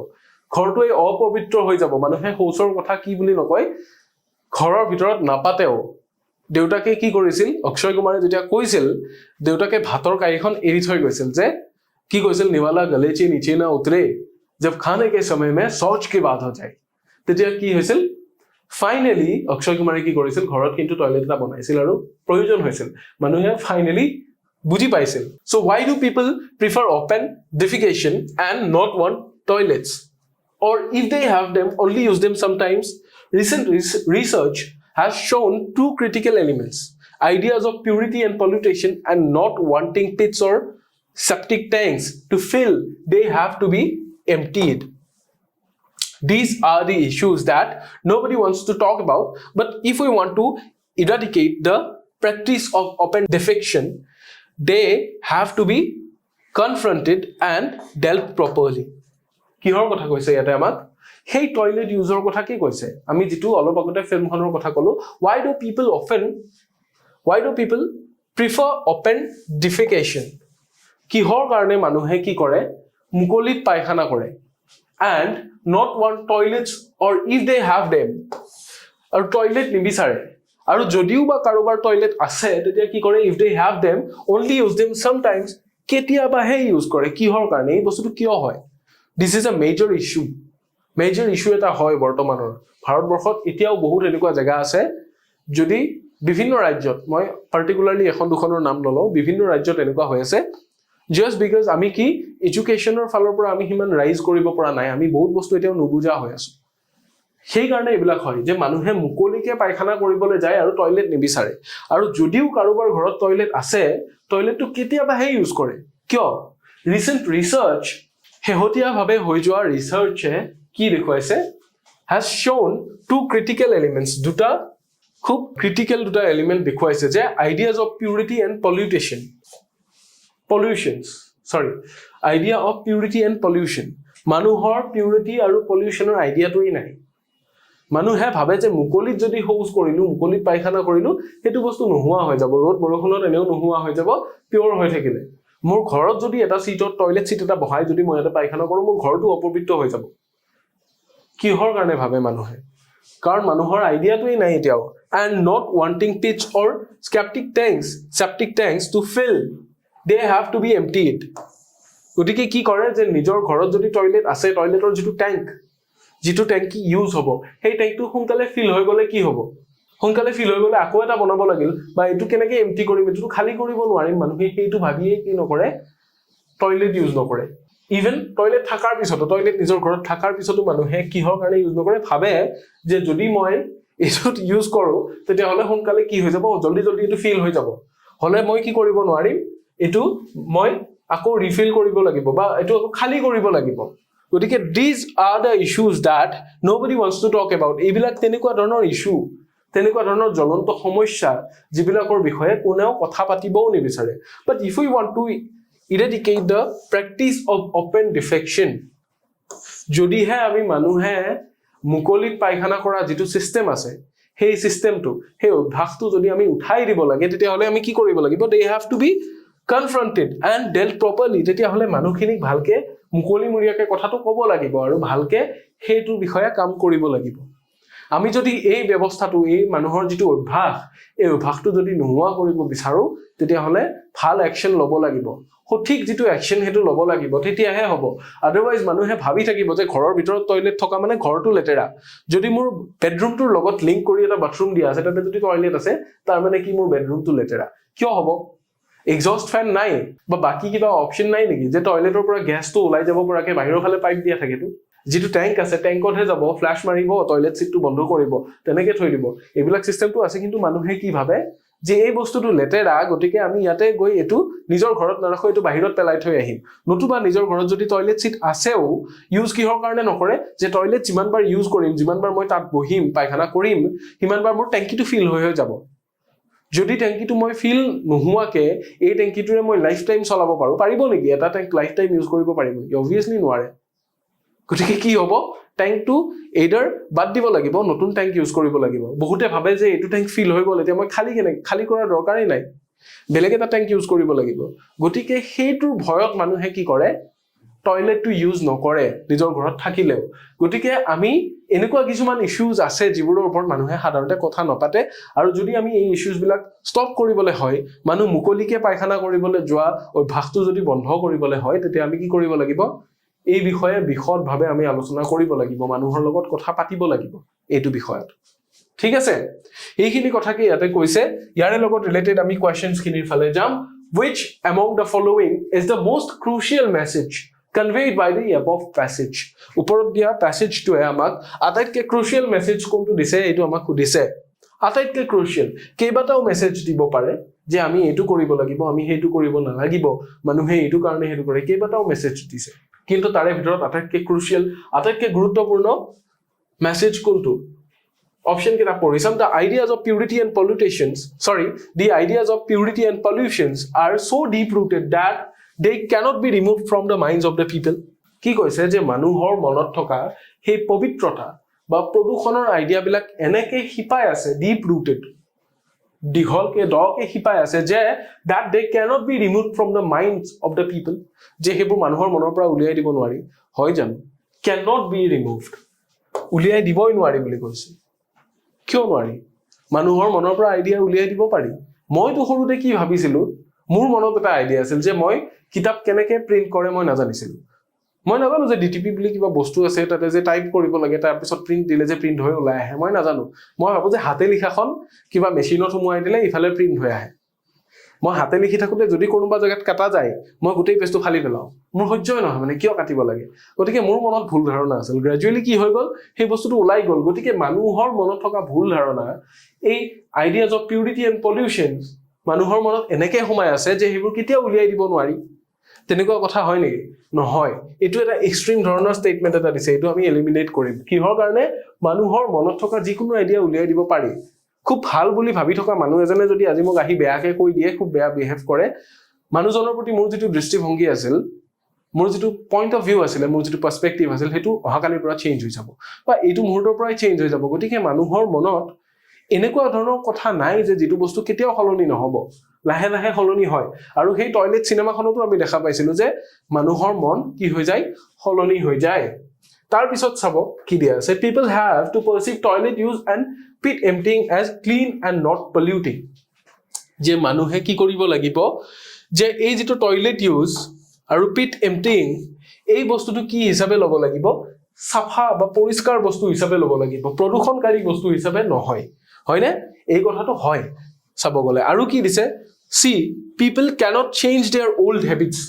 ঘৰটো অপবিত্ৰ হৈ যাব মানুহে শৌচৰ কথা কি বুলি নকয় ঘৰৰ ভিতৰত নাপাতেও দেউতাকে কি কৰিছিল অক্ষয় কুমাৰে যেতিয়া কৈছিল দেউতাকে ভাতৰ কাইখন এৰি থৈ গৈছিল যে কি কৈছিল নিৱালা গলে চে নিচে না উতৰে जब खाने के समय में शौच की बात हो जाए তেতিয়া কি হৈছিল ফাইনালি অক্ষয় কুমাৰে কি কৰিছিল ঘৰত কিন্তু টয়লেট এটা বনাইছিল আৰু প্ৰয়োজন হৈছিল মানুহে ফাইনালি বুজি পাইছিল so why do people prefer open defecation and not want toilets or if they have them only use them sometimes recent research has shown two critical elements ideas of purity and pollution and not wanting pits or septic tanks to fill they have to be emptied these are the issues that nobody wants to talk about but if we want to eradicate the practice of open defecation they have to be confronted and dealt properly কিহৰ কথা কৈছে ইয়াতে আমাক হেই toilet ইউজৰ কথা কি কৈছে আমি যেটো অলপ আগতে ফিল্মখনৰ কথা কলো why do people prefer open defecation কিহৰ কাৰণে মানুহে কি কৰে মুকলিত পায়খানা কৰে and not want toilets or if they have them আৰু টয়লেট নিবিচাৰে আৰু যদিও বা কাৰোবাৰ টয়লেট আছে তেতিয়া কি কৰে if they have them only use them sometimes কেতিয়াবা হে ইউজ কৰে কিহৰ কাৰণে এই বস্তুটো কিয় হয় this is a major issue এটা হয় বৰ্তমানৰ ভাৰতবৰ্ষত এতিয়াও বহুত এনেকুৱা জায়গা আছে যদি বিভিন্ন ৰাজ্যত মই পাৰ্টিকুলাৰলি এখন দুখনৰ নাম ললো বিভিন্ন ৰাজ্যত এনেকুৱা হৈ আছে just because আমি কি এডুকেশনৰ ফালৰ পৰা আমি হিমান ৰাইজ কৰিব পৰা নাই আমি বহুত বস্তু এতিয়াও নুবুজা হৈ আছো সেই কাৰণে এইবিলাক হয় যে মানুহে মুকলিকে পায়খানা কৰিবলৈ যায় আৰু টয়লেট নিবিচাৰে আৰু যদিও কাৰোবাৰ ঘৰত টয়লেট আছে টয়লেটটো কেতিয়াবাহে ইউজ কৰে কিয় ৰিসেন্ট ৰিসাৰ্চ শেহতীয়াভাৱে হৈ যোৱা ৰিসাৰ্চে কি দেখুৱাইছে has shown two critical elements দুটা খুব critical দুটা element দেখুৱাইছে যে ideas of purity and idea of purity and pollution মানুহৰ purity আৰু pollutionৰ আইডিয়াটোই নাই মানুহে ভাবে যে মুকলিত যদি শৌচ কৰিলো মুকলিত পায়খানা কৰিলো হেতু বস্তু নোহোৱা হৈ যাব ৰ'দ বৰষুণত এনেও নোহোৱা হৈ যাব পিওৰ হৈ থাকিলে মোৰ ঘৰত যদি এটা সিটত টয়লেট সিট এটা বহাই যদি মই এটা পায়খানা কৰো মোৰ ঘৰটো অপবিত্ৰ হৈ যাব কিহৰ কাৰণে ভাবে মানুহে কাৰণ মানুহৰ আইডিয়াটোই নাই এতিয়াও and not wanting pitch or septic tanks to fill they have to be emptied গতিকে কি কৰে যে নিজৰ ঘৰত যদি টয়লেট আছে টয়লেটৰ যিটো ট্যাঙ্কি ইউজ হ'ব সেই ট্যাঙ্কটো সোনকালে ফিল হৈ গলে কি হ'ব সোনকালে ফিল হৈ গলে আকৌ এটা বনাব লাগিল বা এটো কেনেকৈ এম্পটি কৰিম এটো খালি কৰিব নোৱাৰিম মানুহে সেইটো ভাবিয়ে কি নকৰে টয়লেট ইউজ নকৰে ইভেন টয়লেট থাকাৰ পিছতো টয়লেট নিজৰ ঘৰত থাকাৰ পিছতো মানুহে কিহৰ কাৰণে ইউজ নকৰে ভাবে যে যদি মই এটোত ইউজ কৰো তেতিয়া হলে সোনকালে কি হৈ যাব জলদি এটো ফিল হৈ যাব হলে মই কি কৰিব নোৱাৰিম এটো মই আকৌ ৰিফিল কৰিব লাগিব বা এটো আকৌ খালি কৰিব লাগিব গতিকে these are the issues that nobody wants to talk about এইবিলাক তেনেকুৱা ধৰণৰ ইস্যু তেনেকুৱা ধৰণৰ জ্বলন্ত সমস্যা যিবিলাকৰ বিষয়ে কোনেও কথা পাতিবও নিবিচাৰে but if we want to eradicate the practice of open defecation যদিহে আমি মানুহে মুকলিত পায়খানা কৰা যেটো সিস্টেম আছে সেই সিস্টেমটো সেই অভ্যাসটো যদি আমি উঠাই দিব লাগে তেতিয়া হলে আমি কি কৰিব লাগিব they have to be confronted and dealt properly তেতিয়া হলে মানুহখিনিক ভালকে মুকলি মুৰিয়াকে কথাটো ক'ব লাগিব আৰু ভালকে হেতু বিষয়ে কাম কৰিব লাগিব আমি যদি এই ব্যৱস্থাটো এই মানুহৰ যেটো অভ্যাস এই অভ্যাসটো যদি নোহোৱা কৰিব বিচাৰো তেতিয়া হলে ভাল একশন ল'ব লাগিব সঠিক যেটো একশন হেতু ল'ব লাগিব তেতিয়াহে হ'ব আদাৰৱাইজ মানুহে ভাবি থাকিব যে ঘৰৰ ভিতৰত টয়লেট থকা মানে ঘৰটো লেতেৰা যদি মোৰ বেডৰুমটোৰ লগত লিংক কৰি এটা বাথৰুম দিয়া আছে তাতে যদি টয়লেট আছে তাৰ মানে কি মোৰ বেডৰুমটো লেতেৰা কিয় হ'ব exhaust fan নাই বা বাকি কিবা অপচন নাই নেকি যে টয়লেটৰ পৰা গ্যাসটো ওলাই যাব পৰাকে বাহিৰৰ ফালে পাইপ দিয়া থাকেটো যেটো ট্যাঙ্ক আছে ট্যাঙ্কতহে যাব ফ্ল্যাশ মাৰিব টয়লেট সিটটো বন্ধ কৰিব তেনেকে থৈ দিব এইবিলাক সিস্টেমটো আছে কিন্তু মানুহে কি ভাবে যে এই বস্তুটো লেতেৰা গতিকে আমি ইয়াতে গৈ এটো নিজৰ ঘৰত নাৰাখো এটো বাহিৰত পেলাই থৈ আহিম নতুবা নিজৰ ঘৰত যদি টয়লেট সিট আছেও ইউজ কিহৰ কাৰণে নকৰে যে টয়লেট যিমানবাৰ ইউজ কৰিম যিমানবাৰ মই তাত বহিম পায়খানা কৰিম সিমানবাৰ মোৰ ট্যাঙ্কিটো ফিল হৈ যাব যদি ট্যাঙ্কিটো মই ফিল নোহোৱাকে এই ট্যাঙ্কিটোৰে মই লাইফ টাইম চলাব পাৰো পাৰিব নেকি এটা ট্যাঙ্ক লাইফ টাইম ইউজ কৰিব পাৰিব নেকি অবভিয়াসলি নোৱাৰে গতিকে কি হ'ব ট্যাঙ্কটো এইডাৰ বাদ দিব লাগিব নতুন ট্যাঙ্ক ইউজ কৰিব লাগিব বহুতে ভাবে যে এটো ট্যাঙ্ক ফিল হৈ গল এতিয়া মই খালি কৰাৰ দৰকাৰই নাই বেলেগ এটা ট্যাঙ্ক ইউজ কৰিব লাগিব গতিকে হেতুৰ ভয়ত মানুহে কি কৰে টয়লেটটো ইউজ নকৰে নিজৰ ঘৰত থাকিলেও গতিকে আমি এনেকুৱা কিছুমান ইস্যুজ আছে যিবোৰৰ ওপৰত মানুহে সাধাৰণতে কথা নপাতে আৰু যদি আমি এই ইস্যুজ বিলাক ষ্টপ কৰিবলৈ হয় মানুহ মুকলিকে পায়খানা কৰিবলৈ যোৱা অভ্যাসটো যদি বন্ধ কৰিবলৈ হয় তেতিয়া আমি কি কৰিব লাগিব এই বিষয়ে বিশদভাৱে আমি আলোচনা কৰিব লাগিব মানুহৰ লগত কথা পাতিব লাগিব এইটো বিষয়ত ঠিক আছে এইখিনি কথা কি ইয়াতে কৈছে ইয়াৰে লগত ৰিলেটেড আমি কোৱেশ্চনছ খিনিৰ ফালে যাম which among the following is the most crucial message conveyed by the above passage ওপৰত দিয়া প্যাসেজটোৱে আমাক আটাইতকৈ ক্ৰুচিয়েল মেছেজ কোনটো দিছে এইটো আমাক সুধিছে আটাইতকৈ ক্ৰুচিয়েল কেইবাটাও মেছেজ দিব পাৰে যে আমি এইটো কৰিব লাগিব আমি হেতু কৰিব নালাগিব মানুহে এইটো কাৰণে হেতু কৰে কেইবাটাও মেছেজ দিছে কিন্তু তাৰে ভিতৰত আটাইতকৈ ক্ৰুচিয়েল আটাইতকৈ গুৰুত্বপূৰ্ণ মেছেজ কোনটো অপশন কেটা পঢ়িছাম the ideas of purity and pollutions are so deep rooted that they cannot be removed from the minds of the people কি কৈছে যে মানুহৰ মনত থকা সেই পবিত্ৰতা বা প্ৰদূষণৰ আইডিয়া বিলাক এনেকৈ হিপাই আছে deep rooted দীঘলকে দকে হিপাই আছে যে that they cannot be removed from the minds of the people যে হেবোৰ মানুহৰ মনৰ পৰা উলিয়াই দিব নোৱাৰি হয় জানো cannot be removed উলিয়াই দিবই নোৱাৰি বুলি কৈছে কিয় নোৱাৰি মানুহৰ মনৰ পৰা আইডিয়া উলিয়াই দিব পাৰি মইতো সৰুতে কি ভাবিছিলো মোৰ মনত এটা আইডিয়া আছিল যে মই কিতাপ কেনেকৈ প্ৰিন্ট কৰে মই নাজানিছিলো মই নাজানো যে ডিটিপি বুলি কিবা বস্তু আছে তাতে যে টাইপ কৰিব লাগে তাৰ পিছত প্ৰিন্ট দিলে যে প্ৰিন্ট হৈ ওলাই আহে মই নাজানো মই ভাবো যে হাতে লিখাখন কিবা মেচিনত সোমোৱাই দিলে ইফালে প্ৰিন্ট হৈ আহে মই হাতে লিখি থাকোঁতে যদি কোনোবা জেগাত কাটা যায় মই গোটেই পেজটো ফালি পেলাওঁ মোৰ সহ্যই নহয় মানে কিয় কাটিব লাগে গতিকে মোৰ মনত ভুল ধাৰণা আছিল গ্ৰেজুৱেলি কি হৈ গ'ল সেই বস্তুটো ওলাই গ'ল গতিকে মানুহৰ মনত থকা ভুল ধাৰণা এই ideas of purity and pollution মানুহৰ মনত এনেকৈ সোমাই আছে যে সেইবোৰ কেতিয়াও উলিয়াই দিব নোৱাৰি তেনেকুৱা কথা হয় নেকি নহয় এইটো এটা এক্সট্ৰিম ধৰণৰ ষ্টেটমেণ্ট এটা দিছে এইটো আমি এলিমিনেট কৰিম কিহৰ কাৰণে মানুহৰ মনত থকা যিকোনো আইডিয়া উলিয়াই দিব পাৰি খুব ভাল বুলি ভাবি থকা মানুহ এজনে যদি আজি মোক আহি বেয়াকৈ কৈ দিয়ে খুব বেয়া বিহেভ কৰে মানুহজনৰ প্ৰতি মোৰ যিটো দৃষ্টিভংগী আছিল মোৰ যিটো পইণ্ট অফ ভিউ আছিলে মোৰ যিটো পাৰ্সপেক্টিভ আছিল সেইটো অহাকালিৰ পৰা চেঞ্জ হৈ যাব বা এইটো মুহূৰ্তৰ পৰাই চেঞ্জ হৈ যাব গতিকে মানুহৰ মনত এনেকুৱা ধৰণৰ কথা নাই যে যিটো বস্তু কেতিয়াও সলনি নহ'ব লাহে লাহে সলনি হয় আৰু সেই টয়লেট চিনেমাখনতো আমি দেখা পাইছিলোঁ যে মানুহৰ মন কি হৈ যায় সলনি হৈ যায় তাৰ পিছত চাব কি দিয়া আছে people have to perceive toilet use and pit emptying as clean and not polluting যে মানুহে কি কৰিব লাগিব যে এই যিটো টয়লেট ইউজ আৰু পিট এম্পটিং এই বস্তুটো কি হিচাপে ল'ব লাগিব সাফা বা পৰিষ্কাৰ বস্তু হিচাপে ল'ব লাগিব প্ৰদূষণকাৰী বস্তু হিচাপে নহয় হয়নে এই কথাটো হয় চাব গ'লে আৰু কি দিছে see people cannot change their old habits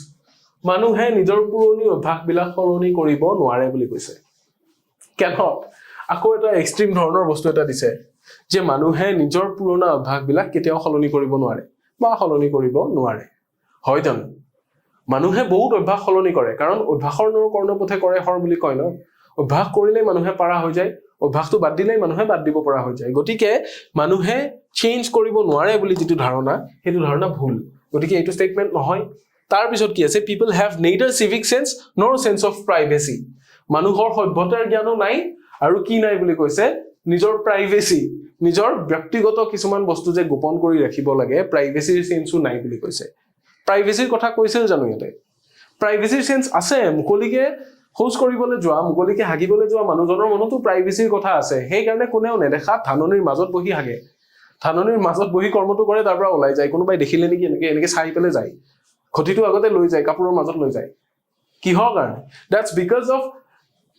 মানুহে নিজৰ পুৰণি অভ্যাসবিলাক সলনি কৰিব নোৱাৰে বুলি কৈছে cannot আকৌ এটা এক্সট্ৰিম ধৰণৰ বস্তু এটা দিছে যে মানুহে নিজৰ পুৰণা অভ্যাসবিলাক কেতিয়াও সলনি কৰিব নোৱাৰে বা সলনি কৰিব নোৱাৰে হয় জানো মানুহে বহুত অভ্যাস সলনি কৰে কাৰণ অভ্যাসৰ কৰ্ণপথে কৰে হৰ বুলি কয় ন অভ্যাস কৰিলে মানুহে পাৰা হৈ যায় অভ্যাসটো বাদ দিলেই মানুহে বাদ দিব পৰা হৈ যায় গতিকে মানুহে চেঞ্জ কৰিব নোৱাৰে বুলি যিটো ধাৰণা সেইটো ধাৰণা ভুল গতিকে এইটো ষ্টেটমেণ্ট নহয় তাৰ পিছত কি আছে people have neither civic sense nor sense of privacy মানুহৰ সভ্যতাৰ জ্ঞানো নাই আৰু কি নাই বুলি কৈছে নিজৰ প্ৰাইভেচি নিজৰ ব্যক্তিগত কিছুমান বস্তু যে গোপন কৰি ৰাখিব লাগে প্ৰাইভেচিৰ সেন্সো নাই বুলি কৈছে প্ৰাইভেচিৰ কথা কৈছিল জানো ইয়াতে প্ৰাইভেচিৰ সেন্স আছে মুকলিকে খোজ কৰিবলৈ যোৱা মুকলিকে হাগিবলৈ যোৱা মানুহজনৰ মনতো প্ৰাইভেচিৰ কথা আছে সেই কাৰণে কোনেও নেদেখা ধাননিৰ মাজত বহি হাগে ধাননিৰ মাজত বহি কৰ্মটো কৰে তাৰ পৰা ওলাই যায় কোনোবাই দেখিলে নেকি এনেকে চাই পেলে যায় ঘটিটো আগতে লৈ যায় কাপোৰৰ মাজত লৈ যায় কিহৰ কাৰণে that's because of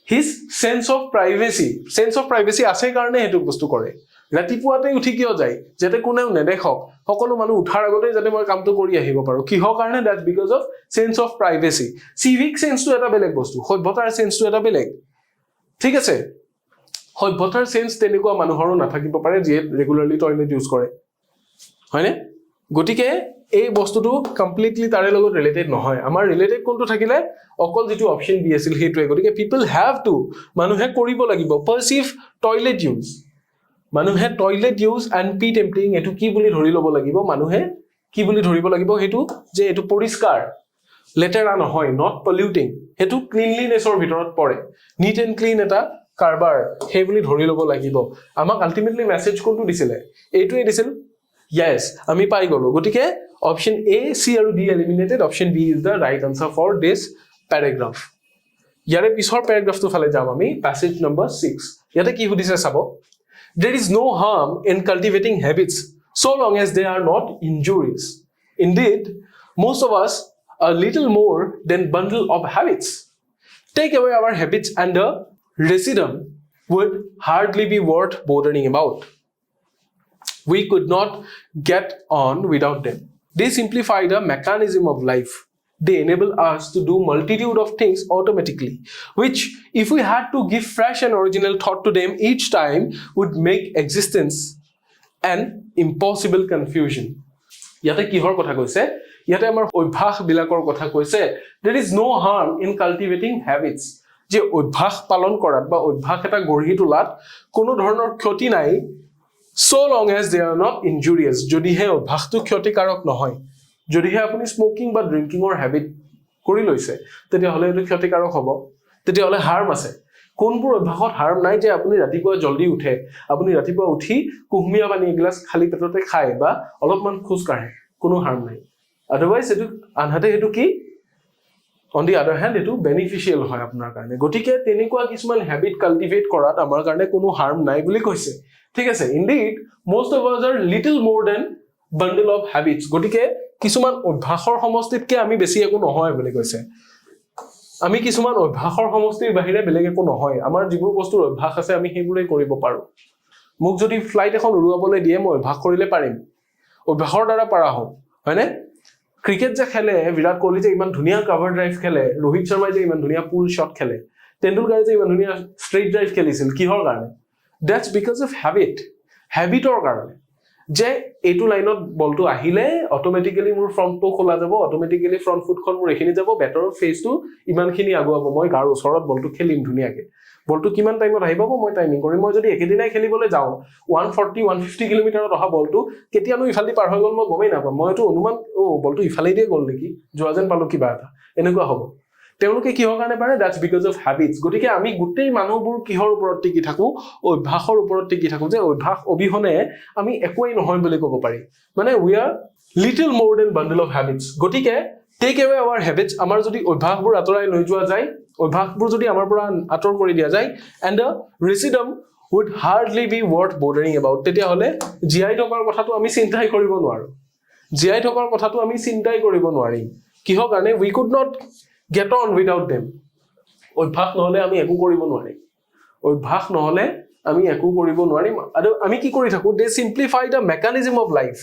his sense of privacy আছে কাৰণে হেতু বস্তু কৰে ৰাতিপুৱাতে উঠি কিয় যায় যাতে কোনেও নেদেখক সকলো মানুহ উঠাৰ আগতে যাতে মই কামটো কৰি আহিব পাৰো কিহৰ কাৰণে that's because of sense of privacy civic sense টো এটা বেলেগ বস্তু সভ্যতাৰ sense টো এটা বেলেগ ঠিক আছে সভ্যতাৰ sense তেনেকুৱা মানুহৰো নাথাকিব পাৰে যিয়ে ৰেগুলাৰলি টয়লেট ইউজ কৰে হয়নে গতিকে এই বস্তুটো কমপ্লিটলি তাৰে লগত ৰিলেটেড নহয় আমাৰ ৰিলেটেড কোনটো থাকিলে অকল যেটো অপচন বি আছিল হেতুৱে গতিকে people have to মানুহে কৰিব লাগিব perceive toilet use মানুহে toilet use and pit emptying এটো কি বুলি ধৰি ল'ব লাগিব মানুহে কি বুলি ধৰিব লাগিব হেতু যে এটো পৰিষ্কাৰ লেটেৰা নহয় নট পলিউটিং হেতু ক্লিনলিনেছৰ ভিতৰত পৰে নিট এণ্ড ক্লিন এটা কাৰবাৰ হে বুলি ধৰি ল'ব লাগিব আমাক আলটিমেটলি মেসেজ কোনটো দিছিলে এইটোৱে দিছিল yes আমি পাই গলো গতিকে অপচন A C আৰু D eliminated option B is the right answer for this paragraph ইয়াৰে পিছৰ প্যাৰাগ্ৰাফটো ফালে যাম আমি passage number 6 ইয়াতে কি সুধিছে চাব There is no harm in cultivating habits so long as they are not injurious. Indeed, most of us are little more than bundle of habits. Take away our habits and the residuum would hardly be worth bothering about. We could not get on without them. They simplify the mechanism of life. They enable us to do multitude of things automatically, which if we had to give fresh and original thought to them each time would make existence an impossible confusion. Yate kihor kotha koise yate amar obhyas bilakor kotha koise there is no harm in cultivating habits je obhyas palon korat ba obhyas eta gorhi tulat kono dhoroner khoti nai so long as they are not injurious jodi he obhyas tu khotikarak nohoy যদি আপুনি smoking বা ড্ৰিংকিংৰ habit কৰি লৈছে তেতিয়া হলে এটো ক্ষতিকাৰক হ'ব তেতিয়া হলে হাৰ্ম আছে কোনবোৰ অভ্যাসত হাৰ্ম নাই যে আপুনি ৰাতিপুৱা জলদি উঠে আপুনি ৰাতিপুৱা উঠি কুহুমীয়া পানী এগিলাস খালি পেটতে খায় বা অলপমান খোজ কাঢ়ে কোনো হাৰ্ম নাই আদাৰৱাইজ এটো আনহাতে হেতু কি অন দি আদাৰ হ্যান্ড এটো বেনিফিশিয়াল হয় আপোনাৰ কাৰণে গতিকে তেনেকুৱা কিছুমান হ্যাবিট কাল্টিভেট কৰাত আমাৰ কাৰণে কোনো হাৰ্ম নাই বুলি কৈছে ঠিক আছে indeed most of us are little more than bundle of habits গতিকে কিছুমান অভ্যাসৰ সমষ্টিতকে আমি বেছি একো নহয় বুলি কৈছে আমি কিছুমান অভ্যাসৰ সমষ্টিৰ বাহিৰে বেলেগ একো নহয় আমাৰ যিবোৰ বস্তুৰ অভ্যাস আছে আমি সেইবোৰে কৰিব পাৰো মোক যদি ফ্লাইট এখন উৰুৱাবলৈ দিয়ে মই অভ্যাস কৰিলে পাৰিম অভ্যাসৰ দ্বাৰা পাৰা হম হয়নে ক্ৰিকেট যে খেলে বিৰাট কোহলি যে ইমান ধুনীয়া কভাৰ ড্ৰাইভ খেলে ৰোহিত শৰ্মাই যে ইমান ধুনীয়া পুল শ্বট খেলে তেণ্ডুলকাৰে যে ইমান ধুনীয়া ষ্ট্ৰেইট ড্ৰাইভ খেলিছিল কিহৰ কাৰণে দ্যাটছ বিকজ অফ হেবিটৰ কাৰণে যে এইটো লাইনত বলটো আহিলে অটোমেটিক্যালি মোৰ ফ্ৰণ্টটো খোলা যাব অটোমেটিক্যালি ফ্ৰণ্ট ফুটখন মোৰ এখিনি যাব বেটৰ ফেসটো ইমানখিনি আগুৱাব মই গাৰ ওচৰত বলটো খেলিম ধুনীয়াকে বলটো কিমান টাইমত আহিব মই টাইমিং কৰিম মই যদি একেদিনাই খেলিবলৈ যাওঁ 140 150 কিলোমিটাৰত অহা বলটো কেতিয়ানো ইফালদি পাৰ হৈ গ'ল মই গমেই নাপাম মইতো অনুমান বলটো ইফালে দিয়ে গ'ল নেকি যোৱা যেন পালো কিবা এটা এনেকুৱা হ'ব তেওঁলোকে কিহৰ কাৰণে পাৰে দ্যাটছ বিকজ অফ হেবিটছ গতিকে আমি গোটেই মানুহবোৰ কিহৰ ওপৰত টিকি থাকো অভ্যাসৰ ওপৰত টিকি থাকো যে অভ্যাস অবিহনে আমি একোৱেই নহয় বুলি ক'ব পাৰি মানে উই আৰ লিটল মোৰ দেন বান্ডল অফ হেবিটছ গতিকে টেক এৱে আৱাৰ হেবিটছ আমাৰ যদি অভ্যাসবোৰ আঁতৰাই লৈ যোৱা যায় অভ্যাসবোৰ যদি আমাৰ পৰা আঁতৰ কৰি দিয়া যায় এণ্ড দ্য ৰিচিডম would hardly be worth bothering about তেতিয়াহ'লে জীয়াই থকাৰ কথাটো আমি চিন্তাই কৰিব নোৱাৰো জীয়াই থকাৰ কথাটো আমি চিন্তাই কৰিব নোৱাৰিম কিহৰ কাৰণে we could not get on without them অভ্যাস নহলে আমি একো কৰিব নোৱাৰিম অভ্যাস নহলে আমি একো কৰিব নোৱাৰিম আৰু আমি কি কৰি থাকো they simplify the mechanism of life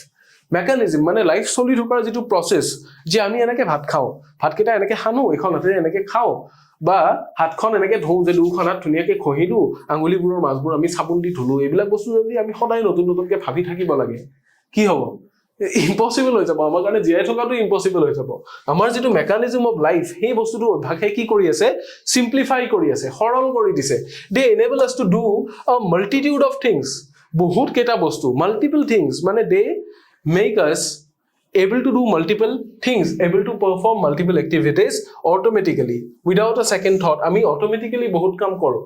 mechanism মানে লাইফ চলি থকাৰ যেটো প্ৰসেস যে আমি এনেকে ভাত খাও ভাতকেইটা এনেকে খানো এখন হাতেৰে এনেকে খাও বা হাতখন এনেকে ধৌ যে দুখনাত ধুনীয়াকে খহিলো আঙুলিবোৰৰ মাজবোৰ আমি সাবুন দি ধুলো এইবিলাক বস্তু যদি আমি সদায় নতুন নতুনকে ভাবি থাকিব লাগে কি হ'ব ইম্পসিবল হৈ যাব আমাৰ কাৰণে জীয়াই থকাটো ইম্পসিবল হৈ যাব আমাৰ যেটো মেকানিজম অফ লাইফ সেই বস্তুটো অভ্যাসে কি কৰি আছে সিম্পলিফাই কৰি আছে সৰল কৰি দিছে they enable us to do a multitude of things বহুত কেটা বস্তু মাল্টিপল থিংস মানে they make us able to do multiple things able to perform multiple activities automatically without a second thought আমি automatically বহুত কাম কৰো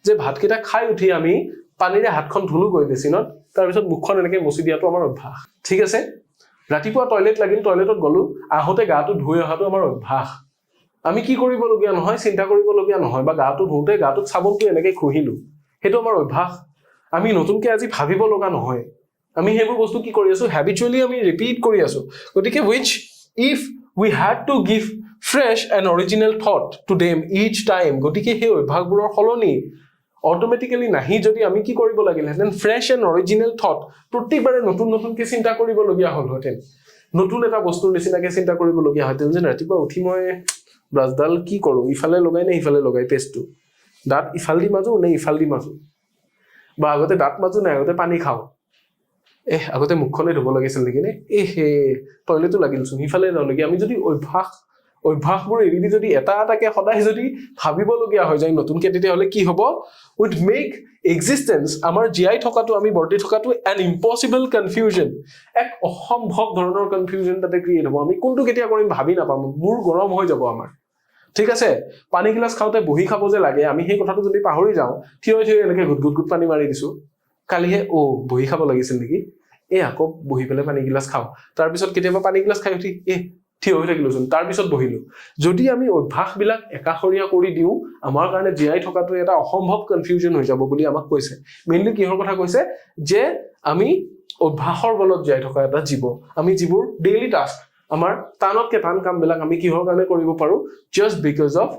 যে ভাত কেটা খাই উঠি আমি পানীৰে হাতখন ধুলু গৈ বেছিনত তাৰ পিছত মুখখন এনেকে মুছি দিয়াটো আমাৰ অভ্যাস ঠিক আছে ৰাতিপুৱা টয়লেট লাগিল টয়লেটত গলো আহোতে গাটো ধুই অহাটো আমাৰ অভ্যাস আমি কি কৰিব লগিয়া নহয় চিন্তা কৰিব লগিয়া নহয় বা গাটো ধুতে গাটোত সাবনটো এনেকে খুহিলো হেটো আমাৰ অভ্যাস আমি নতুনকে আজি ভাবিব লগা নহয় আমি হেবোৰ বস্তু কি কৰি আছো হ্যাবিচুয়ালি আমি ৰিপিট কৰি আছো গতিকে which if we had to give fresh and original thought to them each time গতিকে হে অভ্যাসবোৰৰ হলনি automatically nahi jodi ami ki koribo lagil then fresh and original thought protibare notun ke chinta koribo logia hol hoten notun eta bostur nisina ke chinta koribo logia hoten je ratiba uthi moi brush dal ki koru ifale logai na ifale logai paste tu dat ifaldi maju ne ifaldi maju ba agote dat maju na agote pani khao agote mukhone dhubo lagisil niki ne he toilet tu lagil sun ifale jao niki ami jodi অভ্যাসবোৰ এৰি যদি এটা এটাকে সদায় যদি ভাবিব লগিয়া হৈ যায় নতুনকে তেতিয়া হলে কি হ'ব উড মেক এক্সিস্টেন্স আমাৰ জিআই থকাটো আমি বৰ্তি থকাটো এন ইম্পসিবল কনফিউজন এক অসম্ভৱ ধৰণৰ কনফিউজন তাতে ক্ৰিয়েট হ'ব আমি কোনটো কেতিয়া কৰিম ভাবি নাপাম মূৰ গৰম হৈ যাব আমাৰ ঠিক আছে পানী গিলাস খাওতে বহি খাব যে লাগে আমি সেই কথাটো যদি পাহৰি যাওঁ থিয় এনেকে গুট পানী মাৰি দিছো কালিহে বহি খাব লাগিছিল নেকি আকৌ বহি পেলে পানী গিলাস খাও তাৰ পিছত কেতিয়াবা পানী গিলাস খাই উঠি থিয় হৈ থাকিলোচোন তাৰ পিছত বহিলো যদি আমি অভ্যাসবিলাক একাখৰীয়া কৰি দিও আমাৰ কাৰণে জিআই থকাটো এটা অসম্ভৱ কনফিউজন হৈ যাব বুলি আমাক কৈছে মেইনলি কিহৰ কথা কৈছে যে আমি অভ্যাসৰ বলত জিআই থকা এটা জীৱ আমি যিবোৰ ডেইলি টাস্ক আমাৰ টানতকে টান কামবিলাক আমি কিহৰ কাৰণে কৰিব পাৰো just because of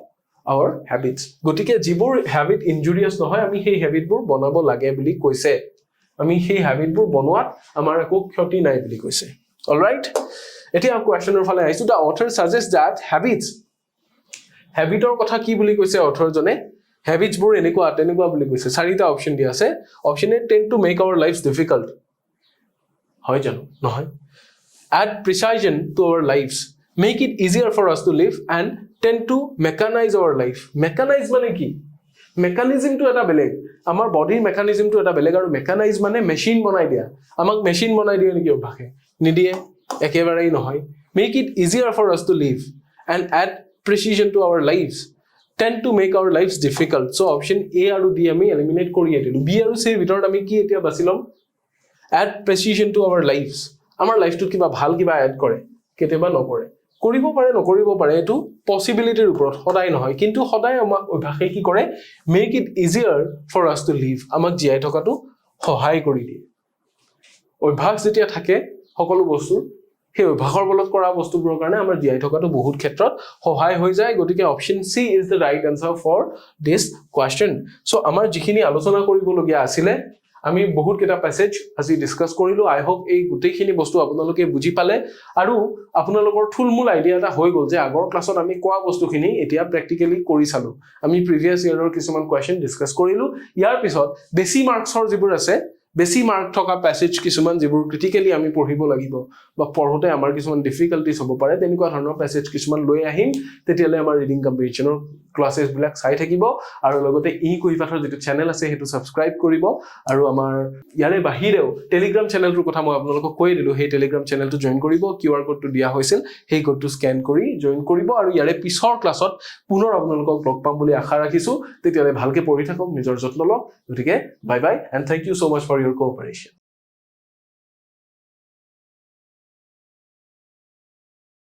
our habits গতিকে যিবোৰ হেবিট ইনজুৰিয়াছ নহয় আমি সেই হেবিটবোৰ বনাব লাগে বুলি কৈছে আমি সেই হেবিটবোৰ বনোৱাত আমাৰ একো ক্ষতি নাই বুলি কৈছে অলৰাইট এতিয়া কোৱেশ্চনৰ ফালে আহিছো দা অথৰ সাজেষ্ট দ্যাট হেবিটৰ কথা কি বুলি কৈছে অথৰ জনে হেবিটছ বোৰ এনেকুৱা বুলি কৈছে চাৰিটা অপচন দিয়া আছে option A tend to make our lifes difficult হয় জানো নহয় add precision to our lives make it easier for us to live and tend to mechanize our life mechanize মানে কি mechanism to এটা বেলেগ আমাৰ বডিৰ mechanism to এটা বেলেগ আৰু mechanize মানে মেশিন বনাই দিয়া আমাক মেশিন বনাই দিয়ে নেকি অভাকে নিদিয়ে একেবাৰেই নহয় make it easier for us to live and add precision to our lives tend to make our lives difficult so option A আৰু D আমি eliminate কৰি দিলো B আৰু C ভিতৰত আমি কি এতিয়া বাছিলম add precision to our lives আমাৰ লাইফটো কিবা ভাল কিবা এড কৰে কেতিয়াবা নকৰে কৰিব পাৰে এটো পসিবিলিটিৰ ওপৰত সদায় নহয় কিন্তু সদায় আমাক অভ্যাসে কি কৰে make it easier for us to live আমাক জিয়াই থকাটো সহায় কৰি দিয়ে অভ্যাস যেতিয়া থাকে সকলো বস্তু সেই অভ্যাসৰ বলত কৰা বস্তুবোৰৰ কাৰণে আমাৰ জিয়াই থকাটো বহুত ক্ষেত্ৰত সহায় হৈ যায় গতিকে option C is the right answer for this question so আমাৰ যিখিনি আলোচনা কৰিব লগিয়া আছিল আমি বহুত কেইটা প্যাসেজ আজি ডিসকাস কৰিলো আই হোপ এই গুটেইখিনি বস্তু আপোনালোকে বুজি পালে আৰু আপোনালোকৰ থুলমূল আইডিয়া এটা হৈ গল যে আগৰ ক্লাছত আমি কোৱা বস্তুখিনি এতিয়া প্ৰ্যাকটিক্যালি কৰি চালো আমি প্ৰিভিয়াস ইয়াৰৰ কিছুমান কোৱেশ্চন ডিসকাস কৰিলো ইয়াৰ পিছত বেছি মাৰ্কছৰ যিবোৰ আছে বেছি মাৰ্ক থকা প্যাসেজ কিছুমান যিবোৰ ক্ৰিটিক্যালি আমি পঢ়িব লাগিব বা পঢ়োতে আমাৰ কিছুমান ডিফিকাল্টিজ হ'ব পাৰে তেনেকুৱা ধৰণৰ প্যাসেজ কিছুমান লৈ আহিম তেতিয়ালে আমাৰ ৰিডিং কম্প্ৰিহেনচনৰ ক্লাसेस বিলাক চাই থাকিব আৰু লগতে eKuhipathৰ যেটো চেনেল আছে হেতু সাবস্ক্ৰাইব কৰিব আৰু আমাৰ ইয়াৰে বাহিৰেও টেলিগ্ৰাম চেনেলটোৰ কথা মই আপোনালোকক কৈ দিলো সেই টেলিগ্ৰাম চেনেলটো জয়েন কৰিব কিউআৰ কোডটো দিয়া হৈছিল সেই কোডটো স্ক্যান কৰি জয়েন কৰিব আৰু ইয়াৰে পিছৰ ক্লাছত পুনৰ আপোনালোকক লগ পাম বুলি আশা ৰাখিছো তেতিয়ালে ভালকে পঢ়ি থাকক নিজৰ যত্ন লওক গতিকে bye bye and thank you so much for your cooperation